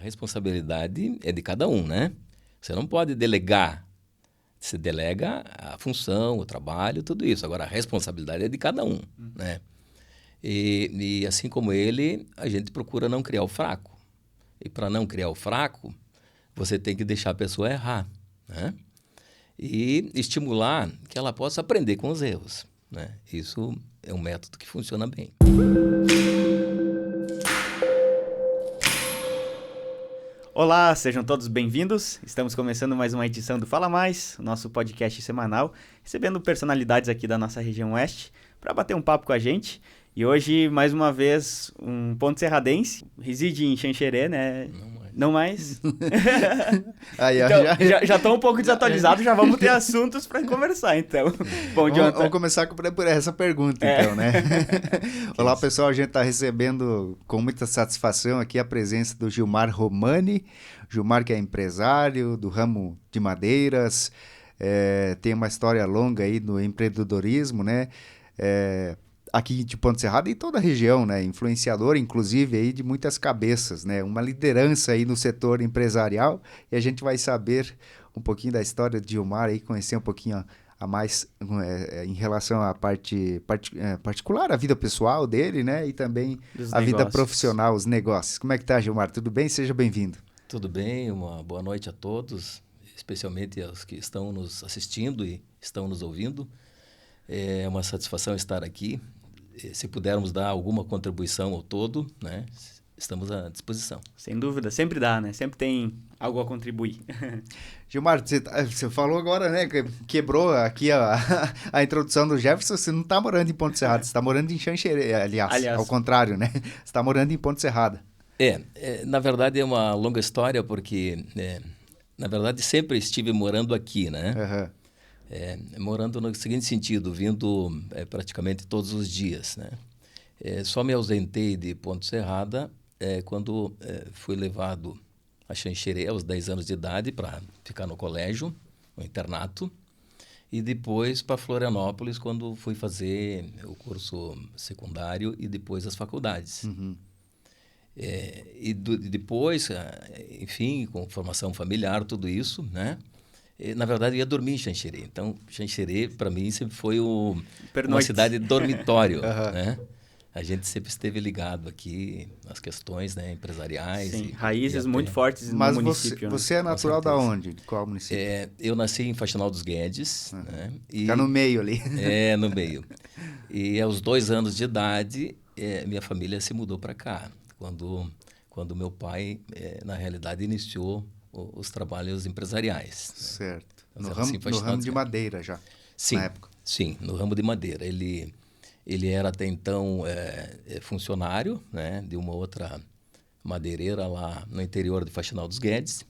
responsabilidade é de cada um, né? Você não pode delegar. Você delega a função, o trabalho, tudo isso. Agora, a responsabilidade é de cada um, né? E assim como ele, a gente procura não criar o fraco. E para não criar o fraco, você tem que deixar a pessoa errar, né? E estimular que ela possa aprender com os erros, né? Isso é um método que funciona bem. Olá, sejam todos bem-vindos. Estamos começando mais uma edição do Fala Mais, o nosso podcast semanal, recebendo personalidades aqui da nossa região oeste para bater um papo com a gente. E hoje, mais uma vez, um ponto serradense, reside em Xanxerê, né? Não mais? Aí, então, já estou um pouco desatualizado, já vamos ter assuntos para conversar, então. Bom, vamos começar por essa pergunta, então, né? Olá, pessoal, a gente está recebendo com muita satisfação aqui a presença do Gilmar Romani. Gilmar, que é empresário do ramo de madeiras, tem uma história longa aí no empreendedorismo, né? Aqui de Ponte Serrada e toda a região, né? Influenciador, inclusive, aí de muitas cabeças, né? Uma liderança aí no setor empresarial, e a gente vai saber um pouquinho da história de Gilmar aí, conhecer um pouquinho a mais em relação à parte particular, a vida pessoal dele, né? E também a vida profissional, os negócios. Como é que tá, Gilmar? Tudo bem? Seja bem-vindo. Tudo bem, uma boa noite a todos, especialmente aos que estão nos assistindo e estão nos ouvindo. É uma satisfação estar aqui. Se pudermos dar alguma contribuição ao todo, né, estamos à disposição. Sem dúvida, sempre dá, né? Sempre tem algo a contribuir. Gilmar, você falou agora, né, quebrou aqui a introdução do Jefferson, você não está morando em Ponte Serrada, você está morando em Xanxerê, aliás, ao contrário, né? Você está morando em Ponte Serrada. Na verdade é uma longa história, porque, na verdade, sempre estive morando aqui, né? Uhum. Morando no seguinte sentido, vindo praticamente todos os dias, né? Só me ausentei de Ponte Serrada quando fui levado a Xanxerê aos 10 anos de idade para ficar no colégio, no internato, e depois para Florianópolis quando fui fazer o curso secundário e depois as faculdades. Uhum. Depois, enfim, com formação familiar, tudo isso, né? Na verdade, eu ia dormir em Xanxerê. Então, Xanxerê, para mim, sempre foi uma cidade dormitório, né? A gente sempre esteve ligado aqui nas questões, né, empresariais. Sim, raízes muito fortes no município. Mas você é natural da onde? De qual município? Eu nasci em Faxinal dos Guedes. Né? Fica no meio ali. No meio. E aos 2 anos de idade, minha família se mudou para cá. Quando meu pai, na realidade, iniciou os trabalhos empresariais. Certo. Né? No ramo de madeira já, sim, na época. Sim, no ramo de madeira. Ele era até então funcionário, né, de uma outra madeireira lá no interior de Faxinal dos Guedes.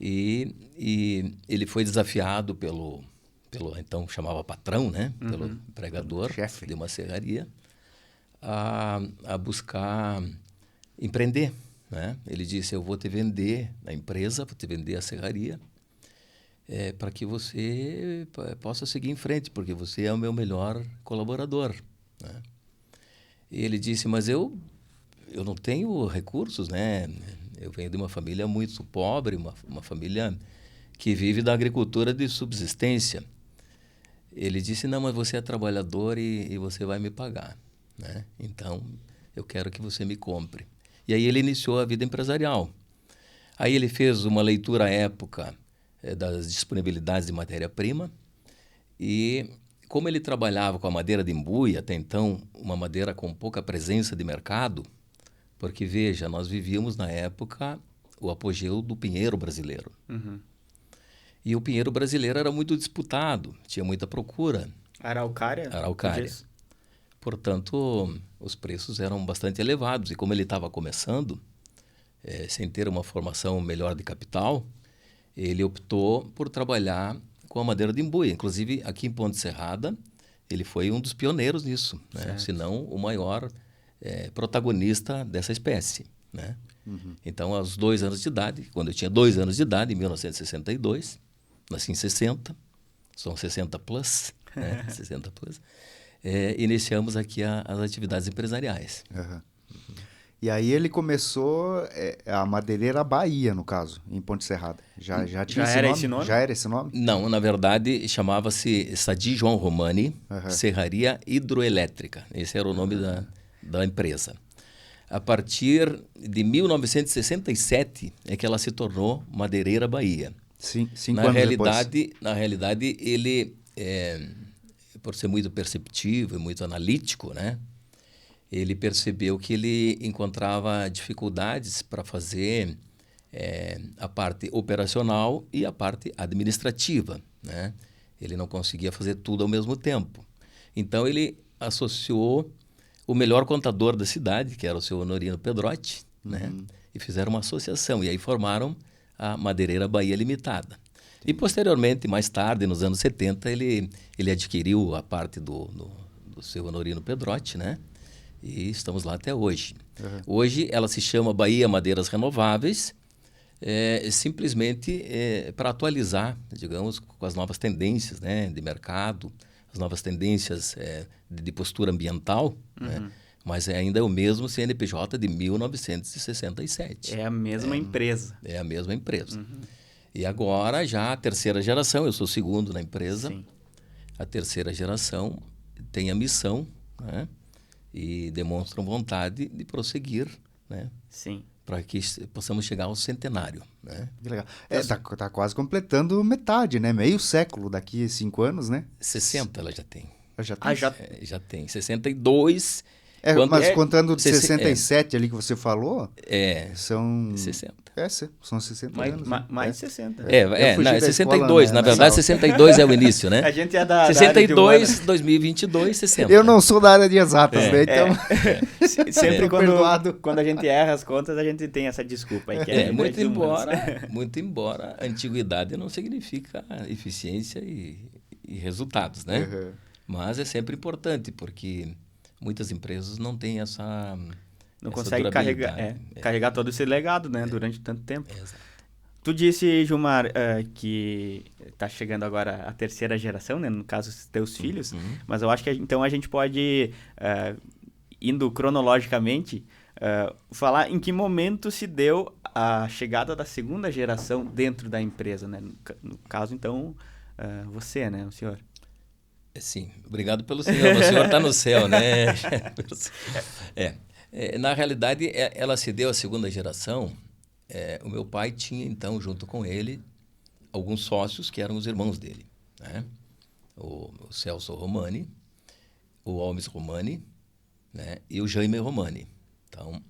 E ele foi desafiado pelo então chamava patrão, né, pelo empregador chefe de uma serraria, a buscar empreender. Né? Ele disse, eu vou te vender a empresa, vou te vender a serraria, para que você possa seguir em frente, porque você é o meu melhor colaborador. Né? E ele disse, mas eu não tenho recursos, né? Eu venho de uma família muito pobre, uma família que vive da agricultura de subsistência. Ele disse, não, mas você é trabalhador e você vai me pagar. Né? Então, eu quero que você me compre. E aí ele iniciou a vida empresarial. Aí ele fez uma leitura à época das disponibilidades de matéria-prima e como ele trabalhava com a madeira de embuia, até então uma madeira com pouca presença de mercado, porque veja, nós vivíamos na época o apogeu do pinheiro brasileiro. Uhum. E o pinheiro brasileiro era muito disputado, tinha muita procura. Araucária? Portanto, os preços eram bastante elevados. E como ele estava começando, sem ter uma formação melhor de capital, ele optou por trabalhar com a madeira de embuia. Inclusive, aqui em Ponte Serrada, ele foi um dos pioneiros nisso, né? Se não o maior protagonista dessa espécie. Né? Uhum. Então, aos 2 anos de idade, quando eu tinha 2 anos de idade, em 1962, nasci em 60, são 60 plus, né? 60 plus. Iniciamos aqui as atividades empresariais. Uhum. E aí ele começou a Madeireira Bahia, no caso, em Ponte Serrada. Já tinha esse nome? Já era esse nome? Não, na verdade chamava-se Sadi João Romani Serraria Hidroelétrica. Esse era o nome da empresa. A partir de 1967 é que ela se tornou Madeireira Bahia. Sim, 5 anos depois. Na realidade, ele, por ser muito perceptivo e muito analítico, né? Ele percebeu que ele encontrava dificuldades para fazer a parte operacional e a parte administrativa, né? Ele não conseguia fazer tudo ao mesmo tempo. Então, ele associou o melhor contador da cidade, que era o seu Honorino Pedrotti, né? E fizeram uma associação. E aí formaram a Madeireira Bahia Limitada. E, posteriormente, mais tarde, nos anos 70, ele adquiriu a parte do seu Honorino Pedrotti, né? E estamos lá até hoje. Hoje ela se chama Bahia Madeiras Renováveis, simplesmente para atualizar, digamos, com as novas tendências, né, de mercado, as novas tendências de postura ambiental, né? Mas ainda é o mesmo CNPJ de 1967. É a mesma empresa. É a mesma empresa. E agora já a terceira geração, eu sou o segundo na empresa, Sim. A terceira geração tem a missão, né? E demonstram vontade de prosseguir, né? Sim. Para que possamos chegar ao centenário, né? Que legal. Tá quase completando metade, né? Meio século daqui a 5 anos, né? 60 ela já tem. Já tem? Já tem. 62. Mas contando de 67 ali que você falou, são... 60. São 60 anos. Mais 60. Não, 62. Na verdade, 62 é o início, né? A gente é da 62, 2022, 60. Eu não sou da área de exatas, né? Então... Sempre quando a gente erra as contas, a gente tem essa desculpa aí. Que muito embora a antiguidade não significa eficiência e resultados, né? Mas é sempre importante, porque muitas empresas não têm essa... Não consegue carregar todo esse legado, né? Durante tanto tempo. Exato. Tu disse, Gilmar, que está chegando agora a terceira geração, né? No caso, os teus filhos. Mas eu acho que então a gente pode, indo cronologicamente, falar em que momento se deu a chegada da segunda geração dentro da empresa, né? No caso, então, você, né? O senhor. Sim, obrigado pelo senhor. O senhor está no céu, né? Na realidade, ela se deu a segunda geração. O meu pai tinha, então, junto com ele, alguns sócios que eram os irmãos dele, né? O Celso Romani, o Almes Romani, né? E o Jaime Romani. Então,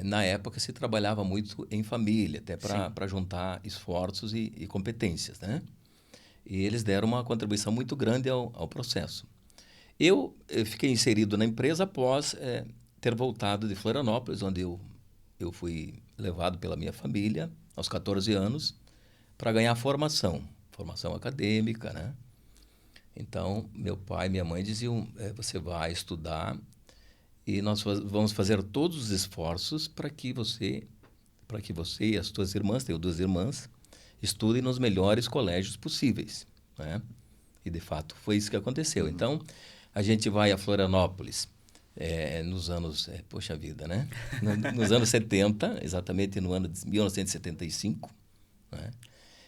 na época, se trabalhava muito em família, até para juntar esforços e competências, né? E eles deram uma contribuição muito grande ao processo. Eu fiquei inserido na empresa após ter voltado de Florianópolis, onde eu fui levado pela minha família, aos 14 anos, para ganhar formação acadêmica, né? Então, meu pai e minha mãe diziam, você vai estudar e nós vamos fazer todos os esforços para que você e as suas irmãs, tenho 2 irmãs, estudem nos melhores colégios possíveis, né? E, de fato, foi isso que aconteceu. Então, a gente vai a Florianópolis nos anos... poxa vida, né? Nos anos 70, exatamente no ano de 1975, né?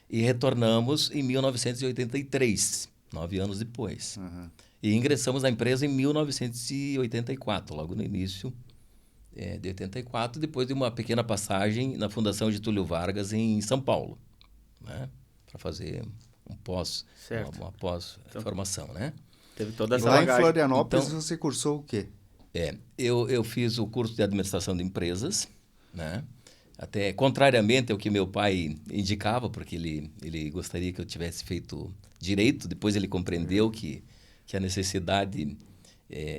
E retornamos em 1983, 9 anos depois. E ingressamos na empresa em 1984, logo no início de 84, depois de uma pequena passagem na Fundação Getúlio Vargas, em São Paulo, né? Para fazer uma pós-formação, né? Teve toda essa bagagem. Lá em Florianópolis, então, você cursou o quê? Eu fiz o curso de administração de empresas, né? Até contrariamente ao que meu pai indicava, porque ele gostaria que eu tivesse feito direito. Depois ele compreendeu que a necessidade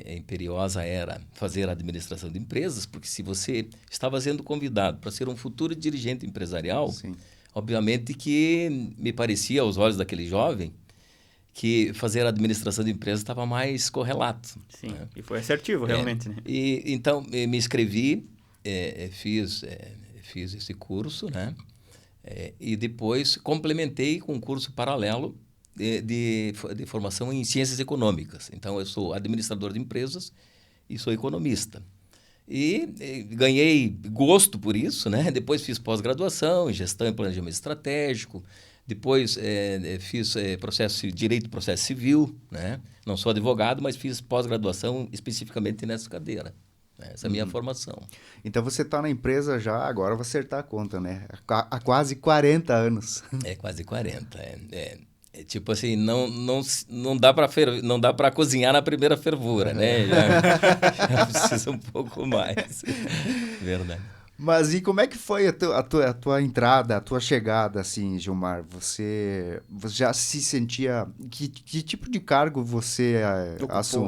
imperiosa era fazer a administração de empresas, porque se você estava sendo convidado para ser um futuro dirigente empresarial, sim, obviamente que me parecia, aos olhos daquele jovem, que fazer a administração de empresas estava mais correlato. Sim, né? E foi assertivo, realmente. Né? Então, me inscrevi, fiz esse curso, né? E depois complementei com um curso paralelo de formação em ciências econômicas. Então, eu sou administrador de empresas e sou economista. E ganhei gosto por isso, né? Depois fiz pós-graduação em gestão e planejamento estratégico. Depois fiz direito do processo civil, né? Não sou advogado, mas fiz pós-graduação especificamente nessa cadeira. Essa é a minha formação. Então você está na empresa já, agora vou acertar a conta, né? Há quase 40 anos. Quase 40. Tipo assim, não dá para cozinhar na primeira fervura, né? Já precisa um pouco mais. Verdade. Mas e como é que foi a tua entrada, a tua chegada, assim, Gilmar? Você já se sentia... Que tipo de cargo você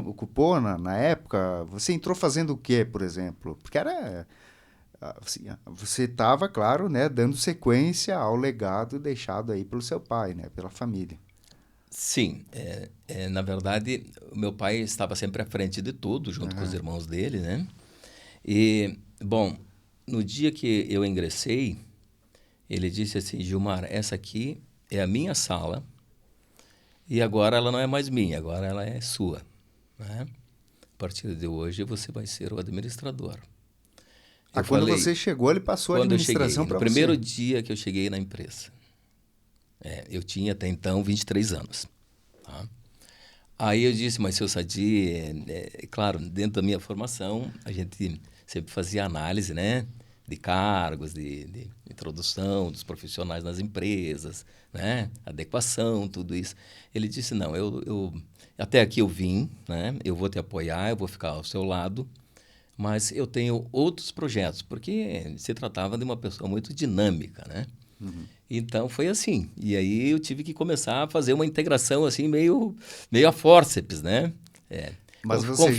ocupou na época? Você entrou fazendo o quê, por exemplo? Porque era... Assim, você estava, claro, né, dando sequência ao legado deixado aí pelo seu pai, né, pela família. Sim. Na verdade, o meu pai estava sempre à frente de tudo, junto com os irmãos dele, né? E, bom... No dia que eu ingressei, ele disse assim, Gilmar, essa aqui é a minha sala e agora ela não é mais minha, agora ela é sua. Né? A partir de hoje você vai ser o administrador. Quando você chegou, ele passou a administração para você? No primeiro dia que eu cheguei na empresa. Eu tinha até então 23 anos. Tá? Aí eu disse, mas seu Sadi, claro, dentro da minha formação, a gente sempre fazia análise, né, de cargos, de introdução dos profissionais nas empresas, né, adequação, tudo isso. Ele disse, não, até aqui eu vim, né, eu vou te apoiar, eu vou ficar ao seu lado, mas eu tenho outros projetos, porque se tratava de uma pessoa muito dinâmica, né? Então, foi assim. E aí eu tive que começar a fazer uma integração assim meio a fórceps, né? Mas você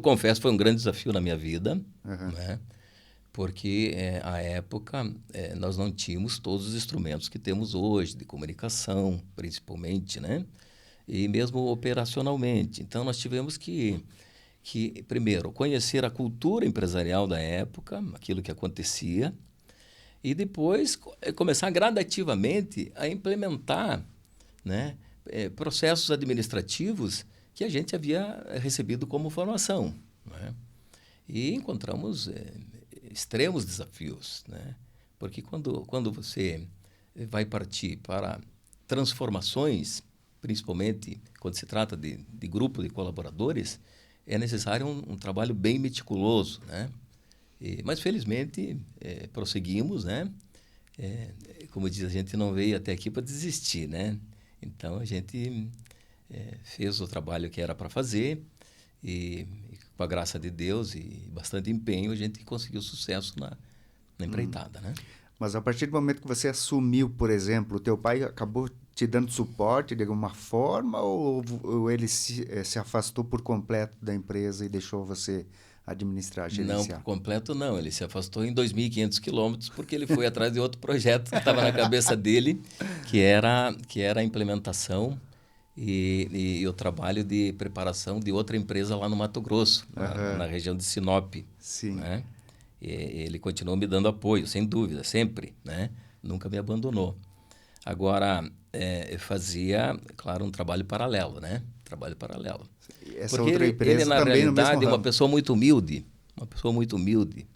confesso, foi um grande desafio na minha vida, né? Porque, à época, nós não tínhamos todos os instrumentos que temos hoje, de comunicação, principalmente, né? E mesmo operacionalmente. Então, nós tivemos que primeiro, conhecer a cultura empresarial da época, aquilo que acontecia, e depois começar gradativamente a implementar, né, processos administrativos que a gente havia recebido como formação. Né? E encontramos extremos desafios, né? Porque quando você vai partir para transformações, principalmente quando se trata de grupo de colaboradores, é necessário um trabalho bem meticuloso, né? Mas, felizmente, prosseguimos, né? Como diz, a gente não veio até aqui para desistir, né? Então, a gente fez o trabalho que era para fazer e, com a graça de Deus e bastante empenho, a gente conseguiu sucesso na empreitada, né? Mas, a partir do momento que você assumiu, por exemplo, o teu pai acabou te dando suporte de alguma forma ou ele se afastou por completo da empresa e deixou você administrar, gerenciar? Não, por completo não. Ele se afastou em 2.500 quilômetros porque ele foi atrás de outro projeto que estava na cabeça dele, que era a implementação e o trabalho de preparação de outra empresa lá no Mato Grosso, na região de Sinop. Sim. Né? E ele continuou me dando apoio, sem dúvida, sempre, né? Nunca me abandonou. Agora, fazia, claro, um trabalho paralelo, né? Trabalho paralelo. Essa porque outra empresa ele, na também realidade, no mesmo é uma ramo. pessoa muito humilde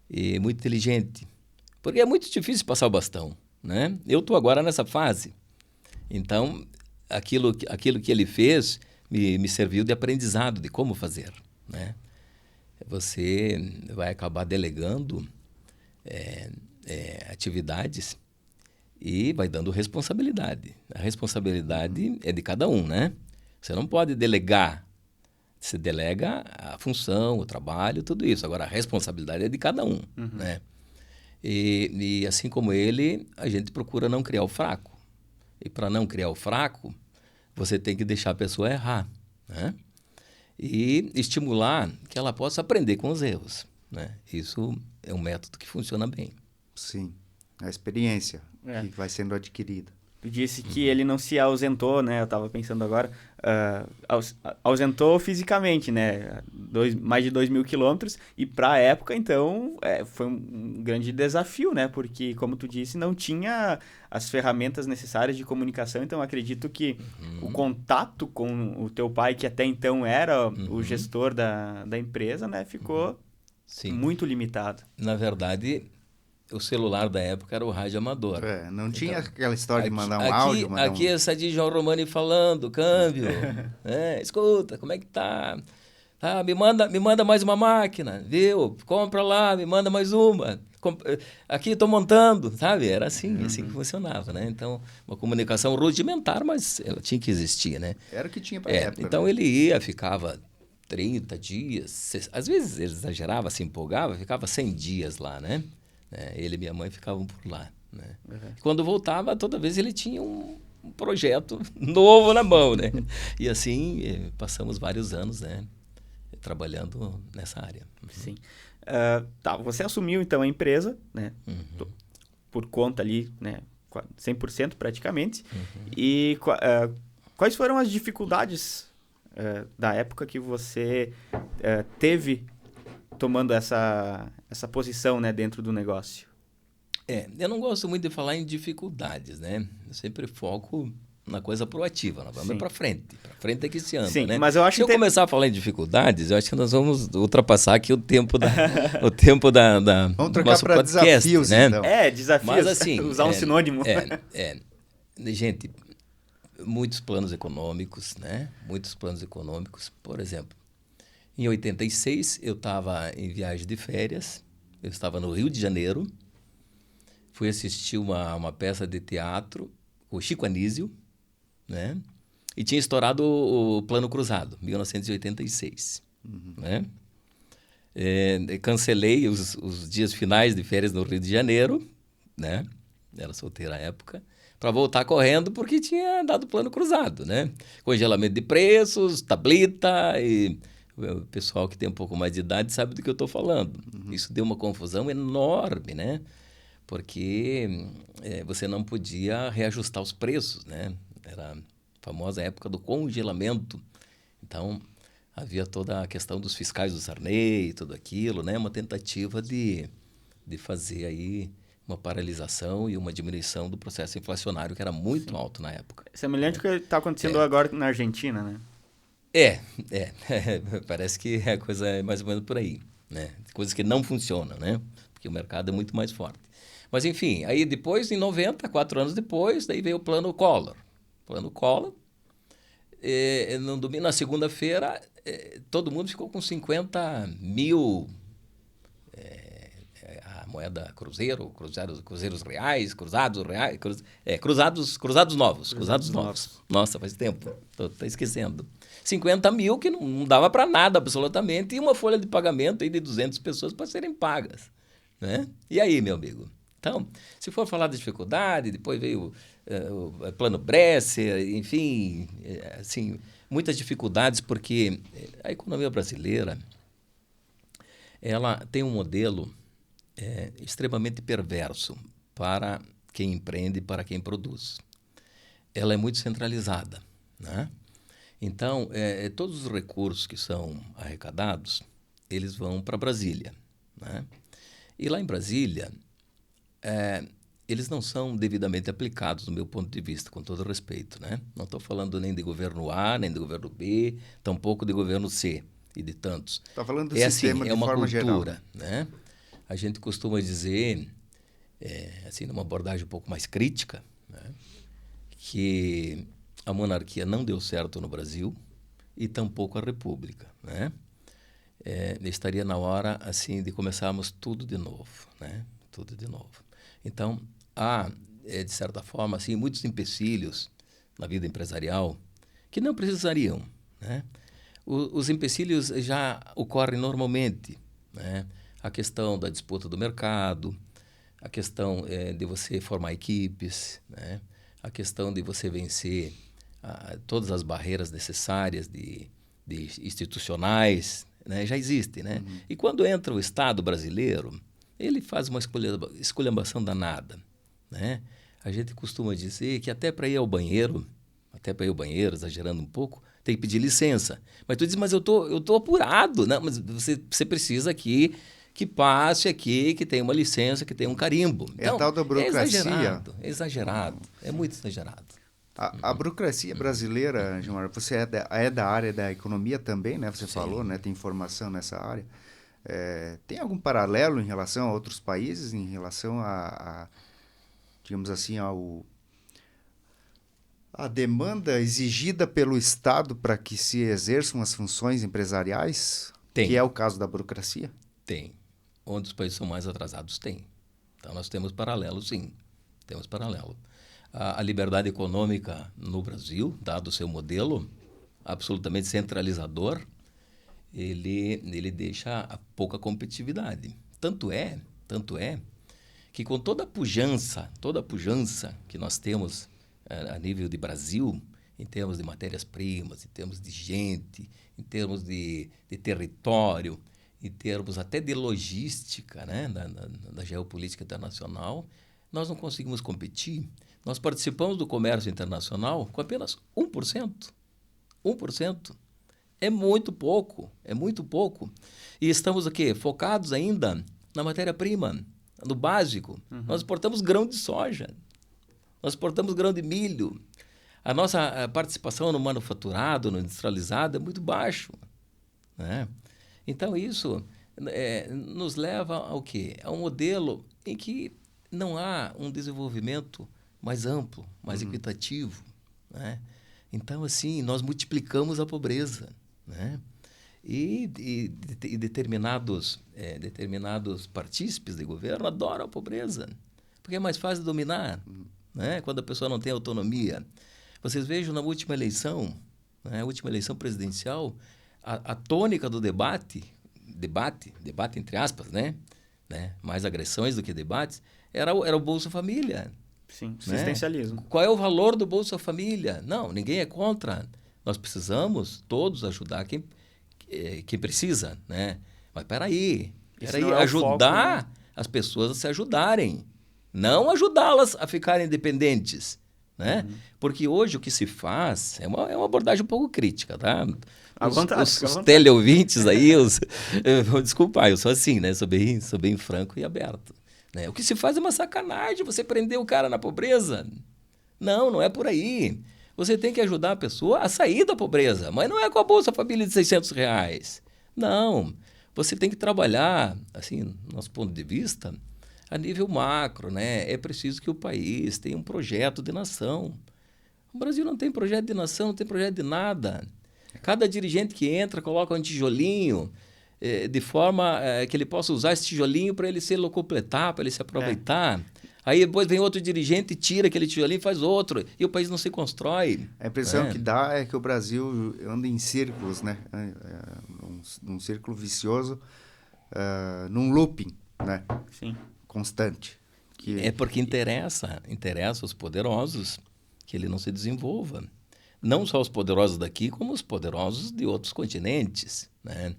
e muito inteligente. Porque é muito difícil passar o bastão, né? Eu estou agora nessa fase. Então, aquilo que ele fez me serviu de aprendizado de como fazer, né? Você vai acabar delegando atividades e vai dando responsabilidade. A responsabilidade é de cada um, né? Você não pode delegar. Você delega a função, o trabalho, tudo isso. Agora, a responsabilidade é de cada um, né? E assim como ele, a gente procura não criar o fraco. E para não criar o fraco, você tem que deixar a pessoa errar, né? E estimular que ela possa aprender com os erros, né? Isso é um método que funciona bem. Sim, a experiência que vai sendo adquirida. Tu disse que ele não se ausentou, né? Eu estava pensando agora. Ausentou fisicamente, né? Mais de 2.000 quilômetros. E para a época, então, foi um grande desafio, né? Porque, como tu disse, não tinha as ferramentas necessárias de comunicação. Então, acredito que o contato com o teu pai, que até então era o gestor da empresa, né? Ficou Sim. muito limitado. Na verdade, o celular da época era o rádio amador. Não tinha Então, aquela história de mandar um aqui, áudio. Aqui é Sadi João Romani falando, câmbio. Escuta, como é que tá? Ah, me manda mais uma máquina, viu? Compra lá, me manda mais uma. Aqui estou montando, sabe? Era assim, assim que funcionava, né? Então, uma comunicação rudimentar, mas ela tinha que existir, né? Era o que tinha para a época. Então, né? ele ia, ficava 30 dias, às vezes ele exagerava, se empolgava, ficava 100 dias lá, né? Ele e minha mãe ficavam por lá, né? Quando voltava, toda vez ele tinha um projeto novo na mão, né? E assim, passamos vários anos, né? Trabalhando nessa área. Sim. Você assumiu, então, a empresa, né? Por conta ali, né? 100% praticamente. E quais foram as dificuldades da época que você teve tomando essa posição, né, dentro do negócio? Eu não gosto muito de falar em dificuldades, né? Eu sempre foco na coisa proativa, nós vamos para frente. Para frente é que se anda, né? Mas eu acho Se eu começar a falar em dificuldades, eu acho que nós vamos ultrapassar aqui o tempo da vamos do trocar nosso para podcast, desafios, né? então. Desafios. Mas assim, usar um sinônimo. Gente, muitos planos econômicos, né? Muitos planos econômicos. Por exemplo, em 86 eu estava em viagem de férias, eu estava no Rio de Janeiro, fui assistir uma peça de teatro com o Chico Anísio, né? E tinha estourado o Plano Cruzado, 1986. Né? Cancelei os dias finais de férias no Rio de Janeiro, né? Era solteira à época, para voltar correndo porque tinha dado o Plano Cruzado, né? Congelamento de preços, tablita, e o pessoal que tem um pouco mais de idade sabe do que eu estou falando. Isso deu uma confusão enorme, né? Porque você não podia reajustar os preços, né? Era a famosa época do congelamento. Então, havia toda a questão dos fiscais do Sarney, tudo aquilo, né? Uma tentativa de fazer aí uma paralisação e uma diminuição do processo inflacionário, que era muito alto na época. Semelhante ao que está acontecendo agora na Argentina, né? Parece que a coisa é mais ou menos por aí, né? Coisas que não funcionam, né? Porque o mercado é muito mais forte. Mas, enfim, aí depois, em 90, 4 anos depois, daí veio o Plano Collor. Plano Collor, no domingo, na segunda-feira, todo mundo ficou com 50 mil, a moeda cruzeiro, cruzeiros reais, cruzados reais, cruzados novos. Nossa, faz tempo, tô esquecendo. 50 mil que não dava para nada, absolutamente, e uma folha de pagamento aí de 200 pessoas para serem pagas, né? E aí, meu amigo? Então, se for falar de dificuldade, depois veio o Plano Bresser, enfim, assim, muitas dificuldades, porque a economia brasileira, ela tem um modelo extremamente perverso para quem empreende e para quem produz. Ela é muito centralizada, né? Então, todos os recursos que são arrecadados, eles vão para Brasília, né? E lá em Brasília, eles não são devidamente aplicados, do meu ponto de vista, com todo respeito, né? Não estou falando nem de governo A, nem de governo B, tampouco de governo C e de tantos. Está falando do sistema assim, de forma cultura, geral. Né? A gente costuma dizer, assim, numa abordagem um pouco mais crítica, né, que a monarquia não deu certo no Brasil e tampouco a república, né? Estaria na hora, assim, de começarmos tudo de novo, né? Tudo de novo. Então, há, de certa forma, assim, muitos empecilhos na vida empresarial que não precisariam, né? Os empecilhos já ocorrem normalmente, né? A questão da disputa do mercado, a questão de você formar equipes, né? A questão de você vencer todas as barreiras necessárias de institucionais, né? Já existe, né? E quando entra o Estado brasileiro, ele faz uma esculhambação danada, né? A gente costuma dizer que até para ir ao banheiro, exagerando um pouco, tem que pedir licença. Mas tu diz, mas eu tô apurado. Não, mas você precisa que passe aqui, que tenha uma licença, que tenha um carimbo. Então, a tal da burocracia. É exagerado, é muito exagerado. A burocracia brasileira, Gilmar, você é da área da economia também, né? Você falou, né? Tem formação nessa área. Tem algum paralelo em relação a outros países, em relação digamos assim, a demanda exigida pelo Estado para que se exerçam as funções empresariais, Tem. que é o caso da burocracia? Tem. Onde os países são mais atrasados, tem. Então, nós temos paralelo, sim. Temos paralelo. A liberdade econômica no Brasil, dado o seu modelo absolutamente centralizador, ele deixa a pouca competitividade. Tanto é que com toda a pujança que nós temos a nível de Brasil, em termos de matérias-primas, em termos de gente, em termos de território, em termos até de logística, né, da geopolítica internacional, nós não conseguimos competir. Nós participamos do comércio internacional com apenas 1%. 1%. É muito pouco. E estamos aqui focados ainda na matéria-prima, no básico. Uhum. Nós exportamos grão de soja, nós exportamos grão de milho. A nossa participação no manufaturado, no industrializado, é muito baixo, né? Então, isso nos leva ao quê? A um modelo em que não há um desenvolvimento mais amplo, mais equitativo, né? Então, assim, nós multiplicamos a pobreza, né? E determinados partícipes de governo adoram a pobreza, porque é mais fácil de dominar, né? Quando a pessoa não tem autonomia. Vocês vejam na última eleição, né? A última eleição presidencial, a tônica do debate entre aspas, né? Mais agressões do que debates, era o Bolsa Família. Sim, assistencialismo. Né? Qual é o valor do Bolsa Família? Não, ninguém é contra. Nós precisamos todos ajudar quem precisa, né? Mas peraí, ajudar foco, né? As pessoas a se ajudarem, não ajudá-las a ficarem independentes, né? Porque hoje o que se faz é uma abordagem um pouco crítica, tá? Os teleouvintes aí, vou desculpar, eu sou assim, né? Sou bem franco e aberto. Né? O que se faz é uma sacanagem, você prender o cara na pobreza. Não é por aí. Você tem que ajudar a pessoa a sair da pobreza, mas não é com a Bolsa Família de R$600. Não, você tem que trabalhar, assim, nosso ponto de vista, a nível macro, né? É preciso que o país tenha um projeto de nação. O Brasil não tem projeto de nação, não tem projeto de nada. Cada dirigente que entra coloca um tijolinho, de forma que ele possa usar esse tijolinho para ele se locupletar, para ele se aproveitar. Aí depois vem outro dirigente, tira aquele tijolinho e faz outro. E o país não se constrói. A impressão que dá é que o Brasil anda em círculos, né? Num círculo vicioso, num looping, né? Sim. Constante. É porque interessa aos poderosos que ele não se desenvolva. Não só os poderosos daqui, como os poderosos de outros continentes, né?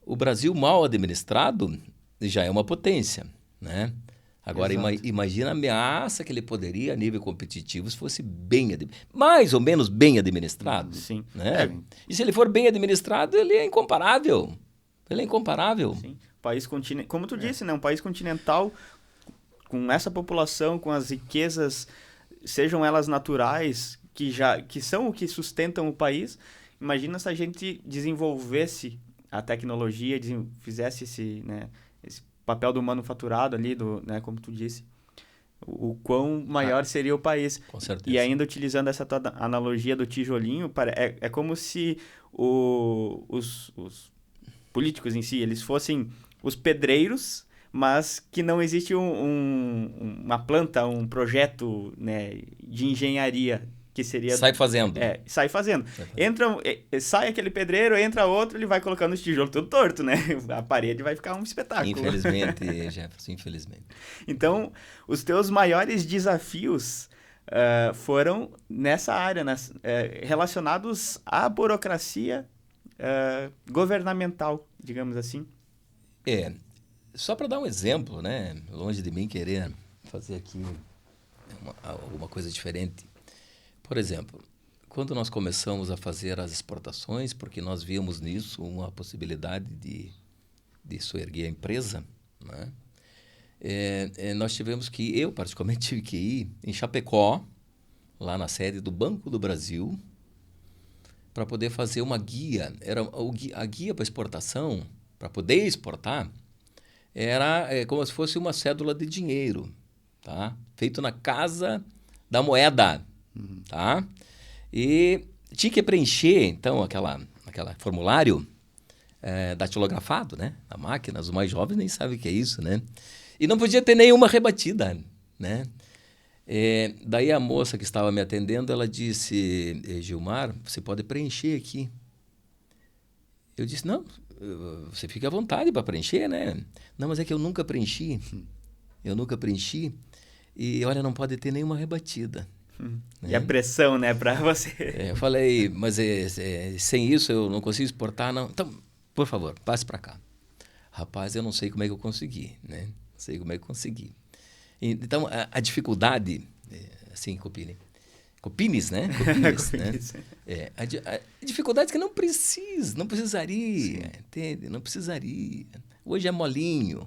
O Brasil mal administrado já é uma potência, né? Agora, imagina a ameaça que ele poderia, a nível competitivo, se fosse mais ou menos bem administrado. Sim. Né? E se ele for bem administrado, ele é incomparável. Sim. País como tu disse, né? Um país continental com essa população, com as riquezas, sejam elas naturais, que são o que sustentam o país. Imagina se a gente desenvolvesse a tecnologia, fizesse esse papel do manufaturado ali, né, como tu disse, o quão maior seria o país. Com certeza. E ainda utilizando essa tua analogia do tijolinho, é como se os políticos em si, eles fossem os pedreiros, mas que não existe uma planta, um projeto, né, de engenharia que seria... Sai fazendo. Sai fazendo. Sai aquele pedreiro, entra outro, ele vai colocando os tijolos tudo torto, né? A parede vai ficar um espetáculo. Infelizmente, Jefferson, infelizmente. Então, os teus maiores desafios foram nessa área, relacionados à burocracia governamental, digamos assim. Só para dar um exemplo, né? Longe de mim querer fazer aqui alguma coisa diferente. Por exemplo, quando nós começamos a fazer as exportações, porque nós víamos nisso uma possibilidade de soerguer a empresa, né? Nós eu particularmente tive que ir em Chapecó, lá na sede do Banco do Brasil, para poder fazer uma guia. A guia para exportação poder exportar, era como se fosse uma cédula de dinheiro, tá? Feito na Casa da Moeda, tá? E tinha que preencher, então, aquela formulário datilografado, né? Na máquina, os mais jovens nem sabem o que é isso, né? E não podia ter nenhuma rebatida, né? Daí a moça que estava me atendendo, ela disse, Gilmar, você pode preencher aqui. Eu disse, não, você fica à vontade para preencher, né? Não, mas é que eu nunca preenchi. Eu nunca preenchi. E, olha, não pode ter nenhuma rebatida. Né? E a pressão, né, para você. Eu falei, mas sem isso eu não consigo exportar, não. Então, por favor, passe para cá. Rapaz, eu não sei como é que eu consegui, né? Não sei como é que eu consegui. Então, a dificuldade, assim, Copines, né? Copines, né? A dificuldade é que não precisaria, entende? Não precisaria. Hoje é molinho,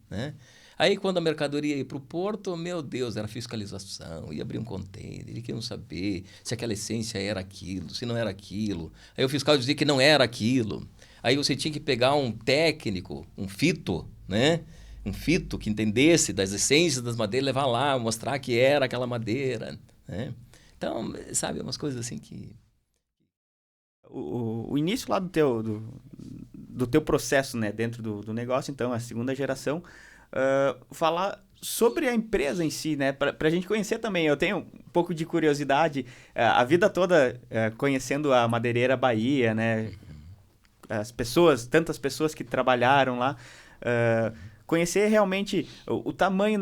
né? Aí, quando a mercadoria ia para o porto, meu Deus, era fiscalização, ia abrir um container, ele queria saber se aquela essência era aquilo, se não era aquilo. Aí o fiscal dizia que não era aquilo. Aí você tinha que pegar um técnico, um fito, né? Um fito que entendesse das essências das madeiras, levar lá, mostrar que era aquela madeira, né? Então, sabe, umas coisas assim que... O início lá do teu processo, né, dentro do negócio, então, a segunda geração, falar sobre a empresa em si, né, para a gente conhecer também. Eu tenho um pouco de curiosidade, a vida toda conhecendo a Madeireira Bahia, né, tantas pessoas que trabalharam lá, conhecer realmente o tamanho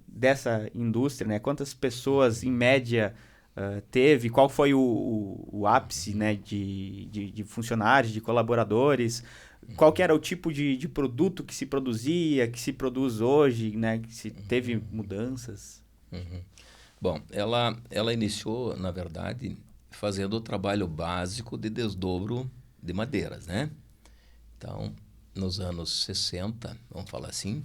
dessa indústria, né, quantas pessoas em média teve, qual foi o ápice, né, de funcionários, de colaboradores, qual que era o tipo de produto que se produzia, que se produz hoje, né, que se teve mudanças. Bom, ela iniciou, na verdade, fazendo o trabalho básico de desdobro de madeiras, né? Então, nos anos 60, vamos falar assim,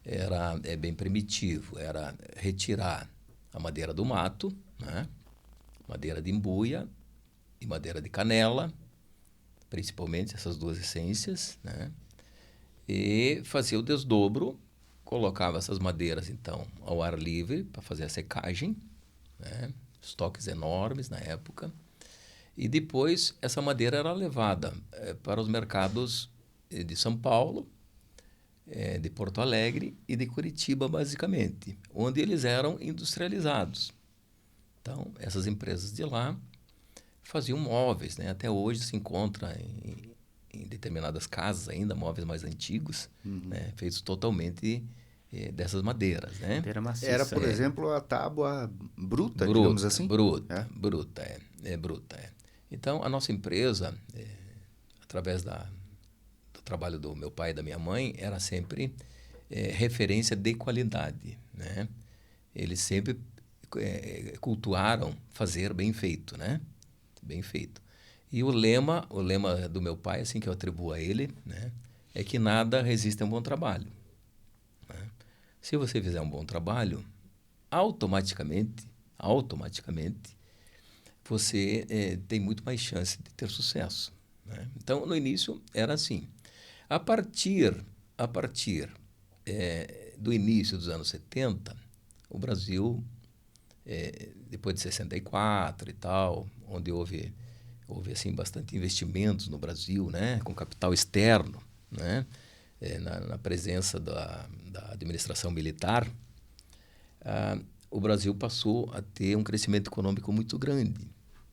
era bem primitivo, era retirar a madeira do mato, né? Madeira de embuia e madeira de canela, principalmente essas duas essências, né? E fazia o desdobro, colocava essas madeiras, então, ao ar livre para fazer a secagem, né? Estoques enormes na época. E depois essa madeira era levada para os mercados de São Paulo, de Porto Alegre e de Curitiba, basicamente, onde eles eram industrializados. Então, essas empresas de lá faziam móveis, né? Até hoje se encontra em determinadas casas ainda, móveis mais antigos, né? Feitos totalmente dessas madeiras, né? Madeira maciça. Era, por exemplo, a tábua bruta, digamos assim? Bruta. Então, a nossa empresa, através do trabalho do meu pai e da minha mãe, era sempre referência de qualidade, né? Eles sempre cultuaram fazer bem feito, né? Bem feito. E o lema do meu pai, assim que eu atribuo a ele, né, é que nada resiste a um bom trabalho, né? Se você fizer um bom trabalho, automaticamente, você tem muito mais chance de ter sucesso, né? Então, no início, era assim. A partir do início dos anos 70, o Brasil, depois de 64 e tal, onde houve assim, bastante investimentos no Brasil, né, com capital externo, né, na presença da administração militar, o Brasil passou a ter um crescimento econômico muito grande,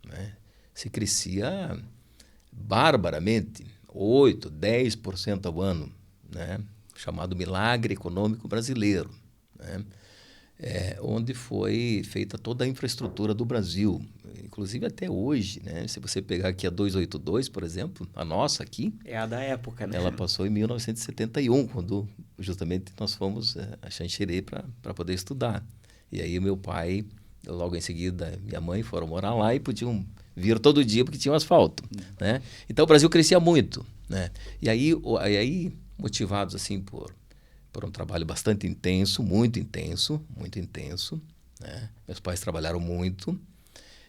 né? Se crescia barbaramente, 8%, 10% ao ano, né? Chamado milagre econômico brasileiro, né? Onde foi feita toda a infraestrutura do Brasil, inclusive até hoje, né? Se você pegar aqui a 282, por exemplo, a nossa aqui... É a da época, né? Ela passou em 1971, quando justamente nós fomos a Xanxerê para poder estudar. E aí o meu pai, logo em seguida, minha mãe foram morar lá e podiam vir todo dia porque tinha um asfalto, né? Então o Brasil crescia muito, né? E aí motivados assim por um trabalho bastante intenso, muito intenso, né? Meus pais trabalharam muito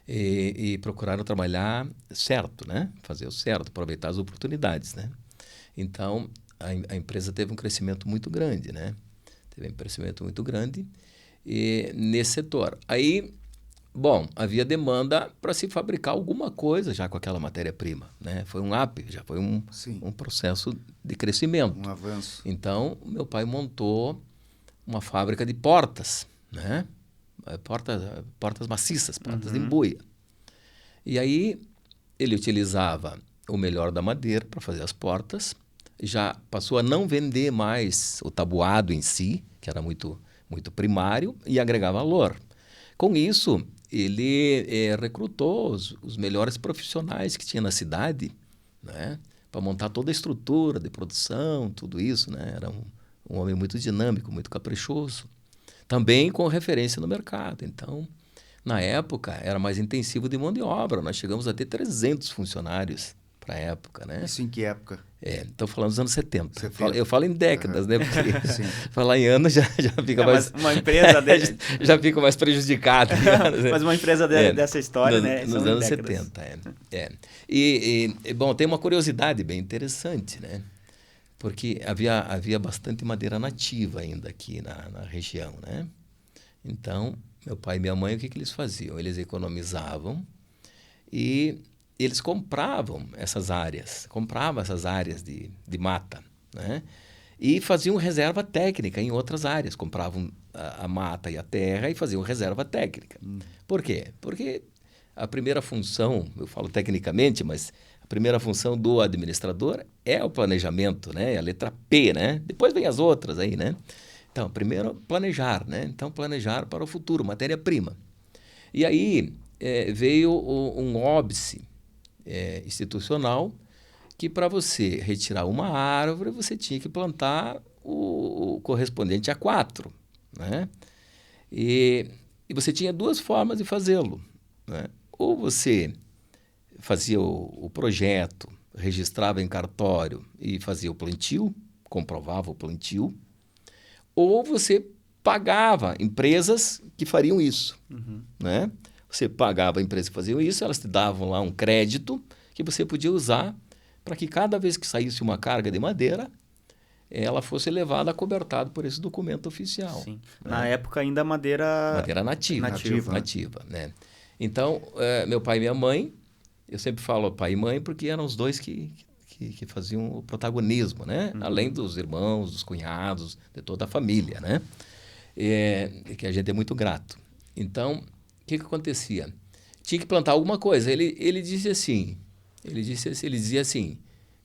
e procuraram trabalhar certo, né? Fazer o certo, aproveitar as oportunidades, né? Então, a empresa teve um crescimento muito grande, né? Teve um crescimento muito grande nesse setor. Aí, bom, havia demanda para se fabricar alguma coisa já com aquela matéria-prima, né? Foi um up, já foi um processo de crescimento. Um avanço. Então, meu pai montou uma fábrica de portas, né? Portas maciças, portas de embuia. E aí, ele utilizava o melhor da madeira para fazer as portas, já passou a não vender mais o tabuado em si, que era muito, muito primário, e agregar valor. Com isso, ele recrutou os melhores profissionais que tinha na cidade, né, para montar toda a estrutura de produção, tudo isso, né? Era um homem muito dinâmico, muito caprichoso. Também com referência no mercado. Então, na época, era mais intensivo de mão de obra. Nós chegamos a ter 300 funcionários para a época, né? Isso em que época? Estou falando dos anos 70. Eu falo em décadas, né? Porque Sim. falar em anos já fica mais... Mas uma empresa já fica mais prejudicado. Mas uma empresa dessa história, né? Nos anos 70, bom, tem uma curiosidade bem interessante, né? Porque havia bastante madeira nativa ainda aqui na região, né? Então, meu pai e minha mãe, o que eles faziam? Eles economizavam e eles compravam essas áreas de mata, né? E faziam reserva técnica em outras áreas. Compravam a mata e a terra e faziam reserva técnica. Por quê? Porque a primeira função, eu falo tecnicamente, mas a primeira função do administrador é o planejamento, né? A letra P, né? Depois vem as outras aí, né? Então, primeiro, planejar, né? Então, planejar para o futuro, matéria-prima. E aí veio um óbice institucional que, para você retirar uma árvore, você tinha que plantar o correspondente a 4, né? E você tinha 2 formas de fazê-lo, né? Ou você fazia o projeto, registrava em cartório e fazia o plantio, comprovava o plantio, ou você pagava empresas que fariam isso, né? Você pagava a empresa que faziam isso, elas te davam lá um crédito que você podia usar para que cada vez que saísse uma carga de madeira, ela fosse levada acobertada por esse documento oficial. Sim. Né? Na época ainda madeira nativa, né? Então, meu pai e minha mãe, eu sempre falo pai e mãe porque eram os dois que faziam o protagonismo, né? Além dos irmãos, dos cunhados, de toda a família, né? Que a gente é muito grato. Então, o que acontecia? Tinha que plantar alguma coisa. Ele dizia assim,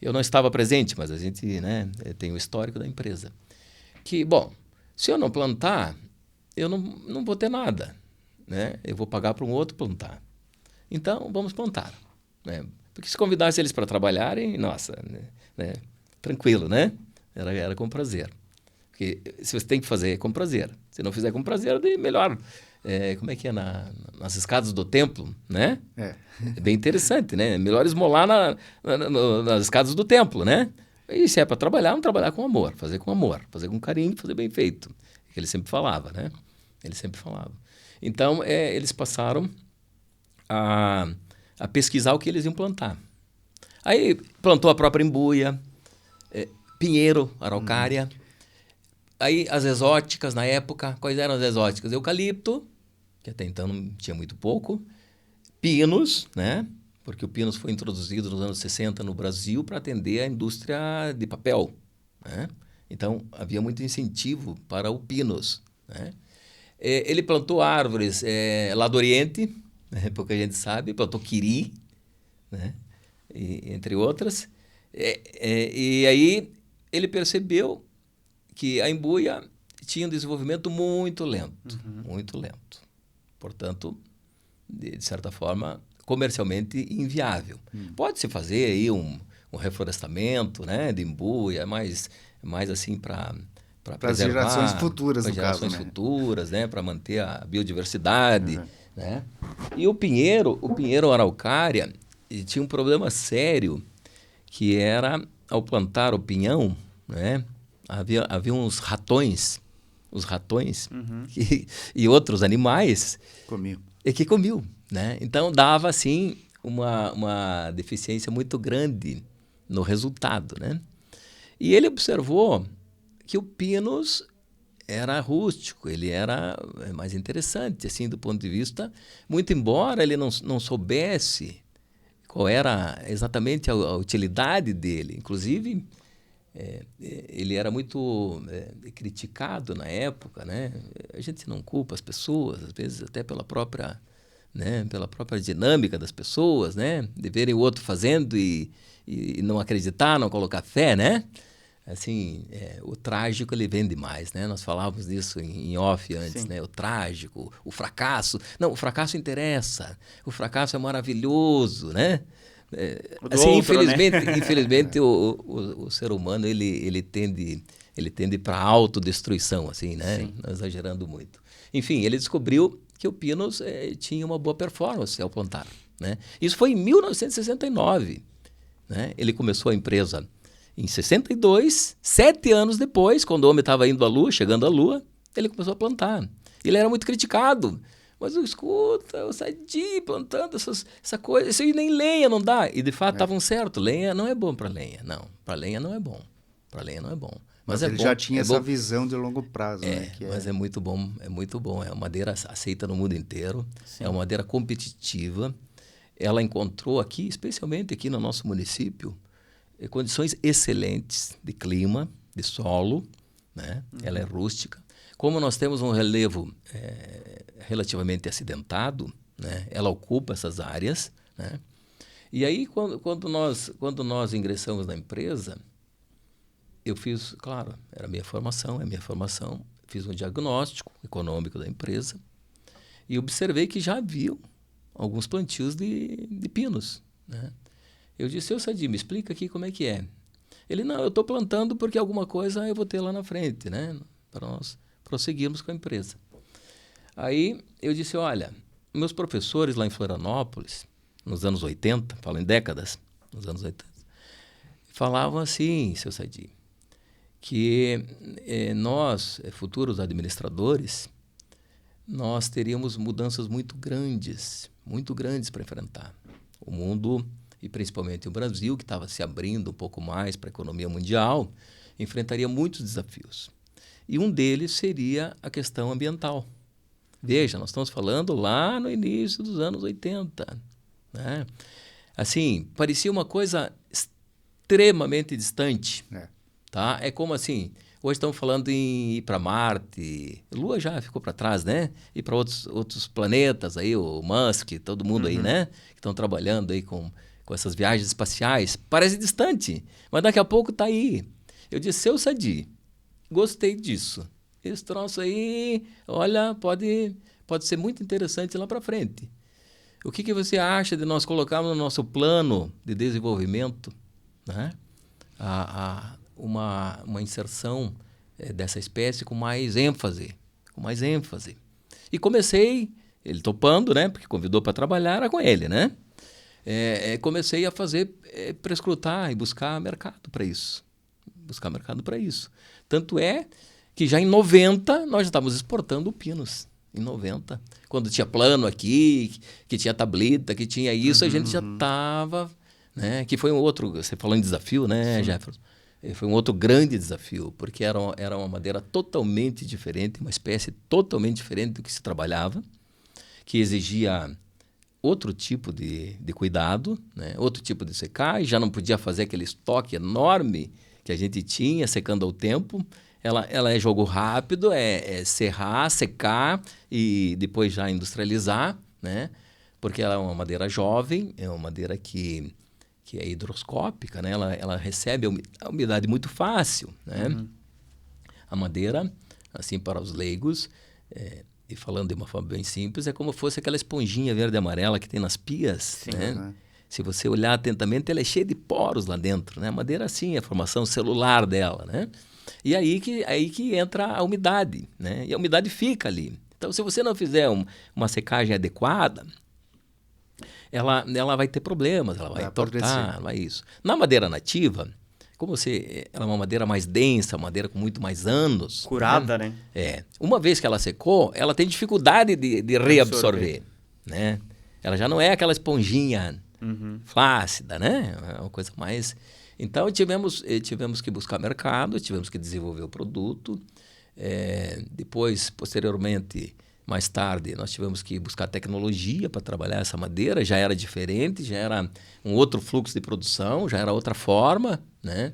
eu não estava presente, mas a gente, né, tem o histórico da empresa, que, bom, se eu não plantar, eu não vou ter nada, né? Eu vou pagar para um outro plantar. Então, vamos plantar, né? Porque se convidasse eles para trabalharem, nossa, né? Tranquilo, né? Era com prazer. Porque se você tem que fazer, é com prazer. Se não fizer com prazer, daí melhor. Como é que é nas escadas do templo, né? É bem interessante, né? Melhor esmolar nas escadas do templo, né? E se é para trabalhar, vamos trabalhar com amor, fazer com carinho, fazer bem feito. Que ele sempre falava, né? Ele sempre falava. Então, eles passaram a pesquisar o que eles iam plantar. Aí plantou a própria embuia, pinheiro, araucária. Aí as exóticas na época, quais eram as exóticas? Eucalipto, que até então não tinha muito pouco, pinos, né? Porque o pinos foi introduzido nos anos 60 no Brasil para atender a indústria de papel, né? Então havia muito incentivo para o pinos, né? Ele plantou árvores lá do Oriente, né? Pouca gente sabe, plantou quiri, né? Entre outras. E aí ele percebeu que a embuia tinha um desenvolvimento muito lento, muito lento. Portanto, de certa forma, comercialmente inviável. Pode-se fazer aí um reflorestamento, né, de embuia, mais assim para as gerações futuras, no caso, né? Futuras, né, para manter a biodiversidade, né? E o pinheiro araucária, tinha um problema sério, que era, ao plantar o pinhão, né, havia uns ratões, e outros animais que comiam, né? Então dava assim uma deficiência muito grande no resultado, né? E ele observou que o pinus era rústico, ele era mais interessante, assim, do ponto de vista, muito embora ele não soubesse qual era exatamente a utilidade dele. Inclusive, ele era muito criticado na época, né? A gente não culpa as pessoas, às vezes até pela própria dinâmica das pessoas, né? De verem o outro fazendo e não acreditar, não colocar fé, né? Assim, o trágico ele vende mais, né? Nós falávamos disso em off antes, Sim. né? O trágico, o fracasso. Não, o fracasso interessa. O fracasso é maravilhoso, né? Assim, infelizmente o ser humano ele tende para a autodestruição, assim, né? Sim. Não exagerando muito. Enfim, ele descobriu que o pinus tinha uma boa performance ao plantar, né? Isso foi em 1969, né? Ele começou a empresa em 62, 7 anos depois, quando o homem estava indo à Lua, chegando à Lua, ele começou a plantar. Ele era muito criticado. Mas escuta, eu Sadi plantando essa coisa, isso aí nem lenha não dá. E de fato estavam certo, lenha não é bom para lenha. Não, para lenha não é bom. Para lenha não é bom. Mas é ele bom, já tinha essa bom. visão de longo prazo, né? Mas é muito bom, é muito bom. É uma madeira aceita no mundo inteiro, Sim. é uma madeira competitiva. Ela encontrou aqui, especialmente aqui no nosso município, condições excelentes de clima, de solo, né? Ela é rústica. Como nós temos um relevo relativamente acidentado, né? Ela ocupa essas áreas, né? E aí, quando nós ingressamos na empresa, eu fiz, claro, era a minha formação, fiz um diagnóstico econômico da empresa e observei que já haviam alguns plantios de pinos, né? Eu disse, seu Sadi, me explica aqui como é que é. Ele, não, eu estou plantando porque alguma coisa eu vou ter lá na frente, né? Para nós prosseguirmos com a empresa. Aí eu disse, olha, meus professores lá em Florianópolis, nos anos 80, falo em décadas, nos anos 80, falavam assim, seu Sadi, que nós, futuros administradores, nós teríamos mudanças muito grandes para enfrentar. O mundo, e principalmente o Brasil, que estava se abrindo um pouco mais para a economia mundial, enfrentaria muitos desafios. E um deles seria a questão ambiental. Veja, nós estamos falando lá no início dos anos 80. Né? Assim, parecia uma coisa extremamente distante. Tá? É como assim, hoje estamos falando em ir para Marte, Lua já ficou para trás, né? Ir para outros planetas, aí, o Musk, todo mundo aí, né? Que estão trabalhando aí com essas viagens espaciais. Parece distante, mas daqui a pouco está aí. Eu disse, seu Sadi, gostei disso. Esse troço aí, olha, pode ser muito interessante lá para frente. O que você acha de nós colocarmos no nosso plano de desenvolvimento, né? Uma inserção dessa espécie com mais ênfase. E comecei, ele topando, né? Porque convidou para trabalhar, era com ele, né? Comecei a fazer, prescrutar e buscar mercado para isso. Tanto é que já em 90 nós já estávamos exportando o pinus. Em 90. Quando tinha plano aqui, que tinha tableta, que tinha isso, a gente já estava... Né? Que foi um outro... Você falou em desafio, né, Jefferson? Foi um outro grande desafio, porque era uma madeira totalmente diferente, uma espécie totalmente diferente do que se trabalhava, que exigia outro tipo de cuidado, né? Outro tipo de secagem, já não podia fazer aquele estoque enorme que a gente tinha secando ao tempo. Ela é jogo rápido, serrar, secar e depois já industrializar, né? Porque ela é uma madeira jovem, é uma madeira que é hidroscópica, né? Ela recebe a umidade muito fácil, né? A madeira, assim, para os leigos, e falando de uma forma bem simples, é como se fosse aquela esponjinha verde e amarela que tem nas pias, né? Se você olhar atentamente, ela é cheia de poros lá dentro, né? A madeira, assim, a formação celular dela, né? E aí que entra a umidade, né? E a umidade fica ali. Então, se você não fizer uma secagem adequada, ela vai ter problemas, ela vai entortar, vai isso. Na madeira nativa, como ela é uma madeira mais densa, uma madeira com muito mais anos. Curada, né? Uma vez que ela secou, ela tem dificuldade de reabsorver, né? Ela já não é aquela esponjinha flácida, né? É uma coisa mais... Então, tivemos que buscar mercado, tivemos que desenvolver o produto. Depois, posteriormente, mais tarde, nós tivemos que buscar tecnologia para trabalhar essa madeira. Já era diferente, já era um outro fluxo de produção, já era outra forma, né?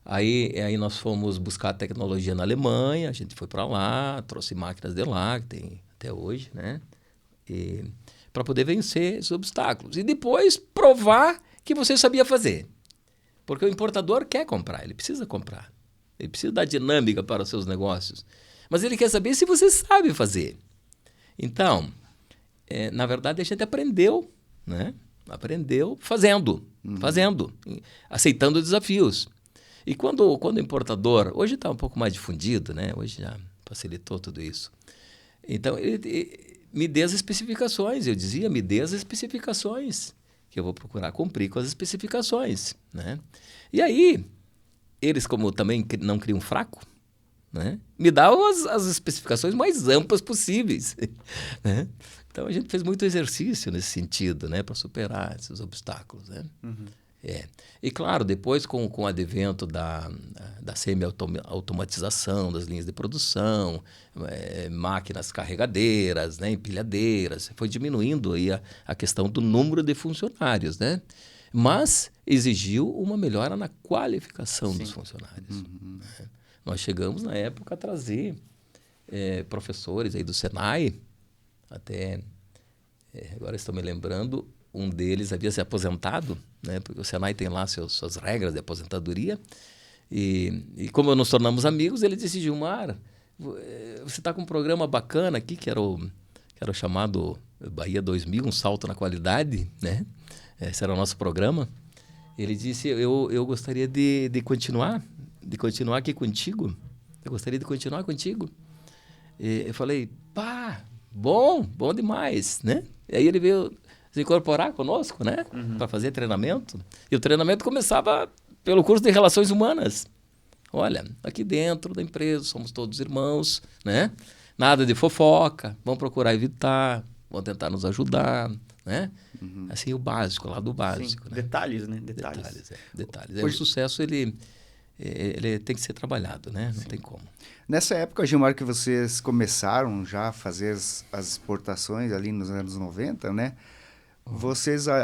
Aí nós fomos buscar tecnologia na Alemanha, a gente foi para lá, trouxe máquinas de lá, que tem até hoje, né? Para poder vencer esses obstáculos. E depois provar que você sabia fazer. Porque o importador quer comprar, ele precisa comprar. Ele precisa dar dinâmica para os seus negócios. Mas ele quer saber se você sabe fazer. Então, na verdade, a gente aprendeu, né? Aprendeu fazendo, aceitando desafios. E quando o importador... Hoje está um pouco mais difundido, né? Hoje já facilitou tudo isso. Então, ele me dê as especificações. Eu dizia, me dê as especificações, que eu vou procurar cumprir com as especificações, né? E aí, eles, como também não criam fraco, né? Me davam as especificações mais amplas possíveis. Né? Então, a gente fez muito exercício nesse sentido, né? Para superar esses obstáculos. Né? Uhum. E, claro, depois, com o advento da semi-automatização das linhas de produção, máquinas carregadeiras, né? Empilhadeiras, foi diminuindo aí a questão do número de funcionários, né? Mas exigiu uma melhora na qualificação dos funcionários. Uhum. Né? Nós chegamos, na época, a trazer professores aí do Senai, até, agora estou me lembrando, um deles havia se aposentado, né? Porque o Senai tem lá suas regras de aposentadoria, e como nos tornamos amigos, ele disse, Gilmar, você está com um programa bacana aqui, que era o chamado Bahia 2000, um salto na qualidade, né? Esse era o nosso programa. Ele disse, eu gostaria de continuar aqui contigo. Eu gostaria de continuar contigo. E eu falei, pá, bom demais, né? E aí ele veio se incorporar conosco, né? Para fazer treinamento. E o treinamento começava pelo curso de Relações Humanas. Olha, aqui dentro da empresa somos todos irmãos, né? Nada de fofoca, vamos procurar evitar, vamos tentar nos ajudar, né? Assim, o básico, lá do básico. Sim, né? Detalhes, né? Detalhes. O sucesso, ele tem que ser trabalhado, né? Não tem como. Nessa época, Gilmar, que vocês começaram já a fazer as exportações ali nos anos 90, né?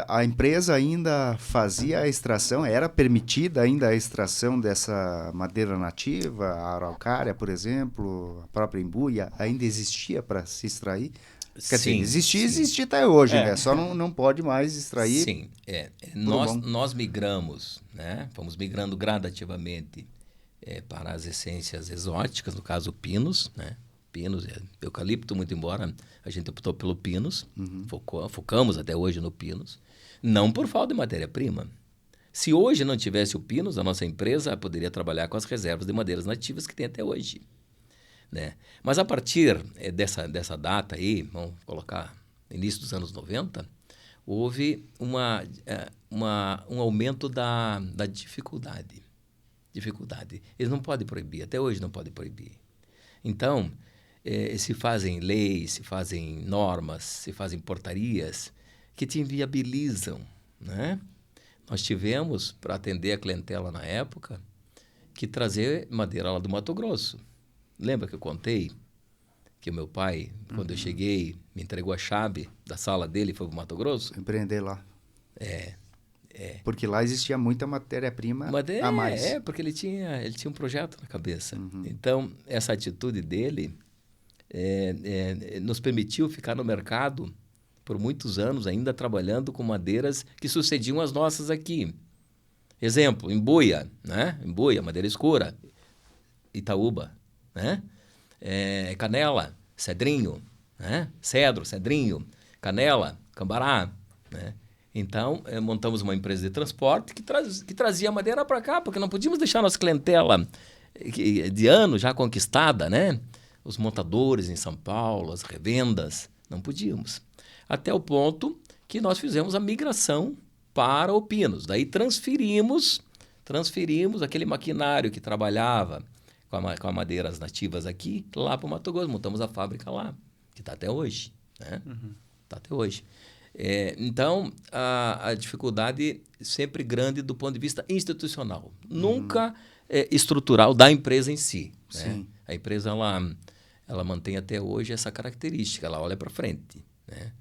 A empresa ainda fazia a extração, era permitida ainda a extração dessa madeira nativa, a araucária, por exemplo, a própria embuia, ainda existia para se extrair? Quer dizer, existe até hoje, né? Só não pode mais extrair. Sim, nós migramos, né? Fomos migrando gradativamente para as essências exóticas, no caso o pinus, né? Pinus, eucalipto, muito embora a gente optou pelo pinus, focamos até hoje no pinus, não por falta de matéria-prima. Se hoje não tivesse o pinus, a nossa empresa poderia trabalhar com as reservas de madeiras nativas que tem até hoje. Né? Mas a partir dessa data aí, vamos colocar início dos anos 90, houve um aumento da dificuldade. Eles não podem proibir, até hoje não podem proibir. Então, se fazem leis, se fazem normas, se fazem portarias que te inviabilizam. Né? Nós tivemos, para atender a clientela na época, que trazer madeira lá do Mato Grosso. Lembra que eu contei que o meu pai, quando eu cheguei, me entregou a chave da sala dele e foi para o Mato Grosso? Empreender lá. Porque lá existia muita matéria-prima a mais. Porque ele tinha um projeto na cabeça. Então, essa atitude dele nos permitiu ficar no mercado por muitos anos, ainda trabalhando com madeiras que sucediam as nossas aqui. Exemplo, embuia, né? Embuia, madeira escura, Itaúba. Né? Canela, cedrinho, né? Cedro, cedrinho, canela, cambará. Né? Então, montamos uma empresa de transporte que trazia madeira para cá, porque não podíamos deixar nossa clientela de anos já conquistada, né? Os montadores em São Paulo, as revendas, não podíamos. Até o ponto que nós fizemos a migração para o Pinus. Daí transferimos aquele maquinário que trabalhava com as madeiras nativas aqui, lá para o Mato Grosso. Montamos a fábrica lá, que está até hoje. Né? Está até hoje. Então, a dificuldade sempre grande do ponto de vista institucional, nunca estrutural da empresa em si. Né? A empresa ela mantém até hoje essa característica, ela olha para frente, né?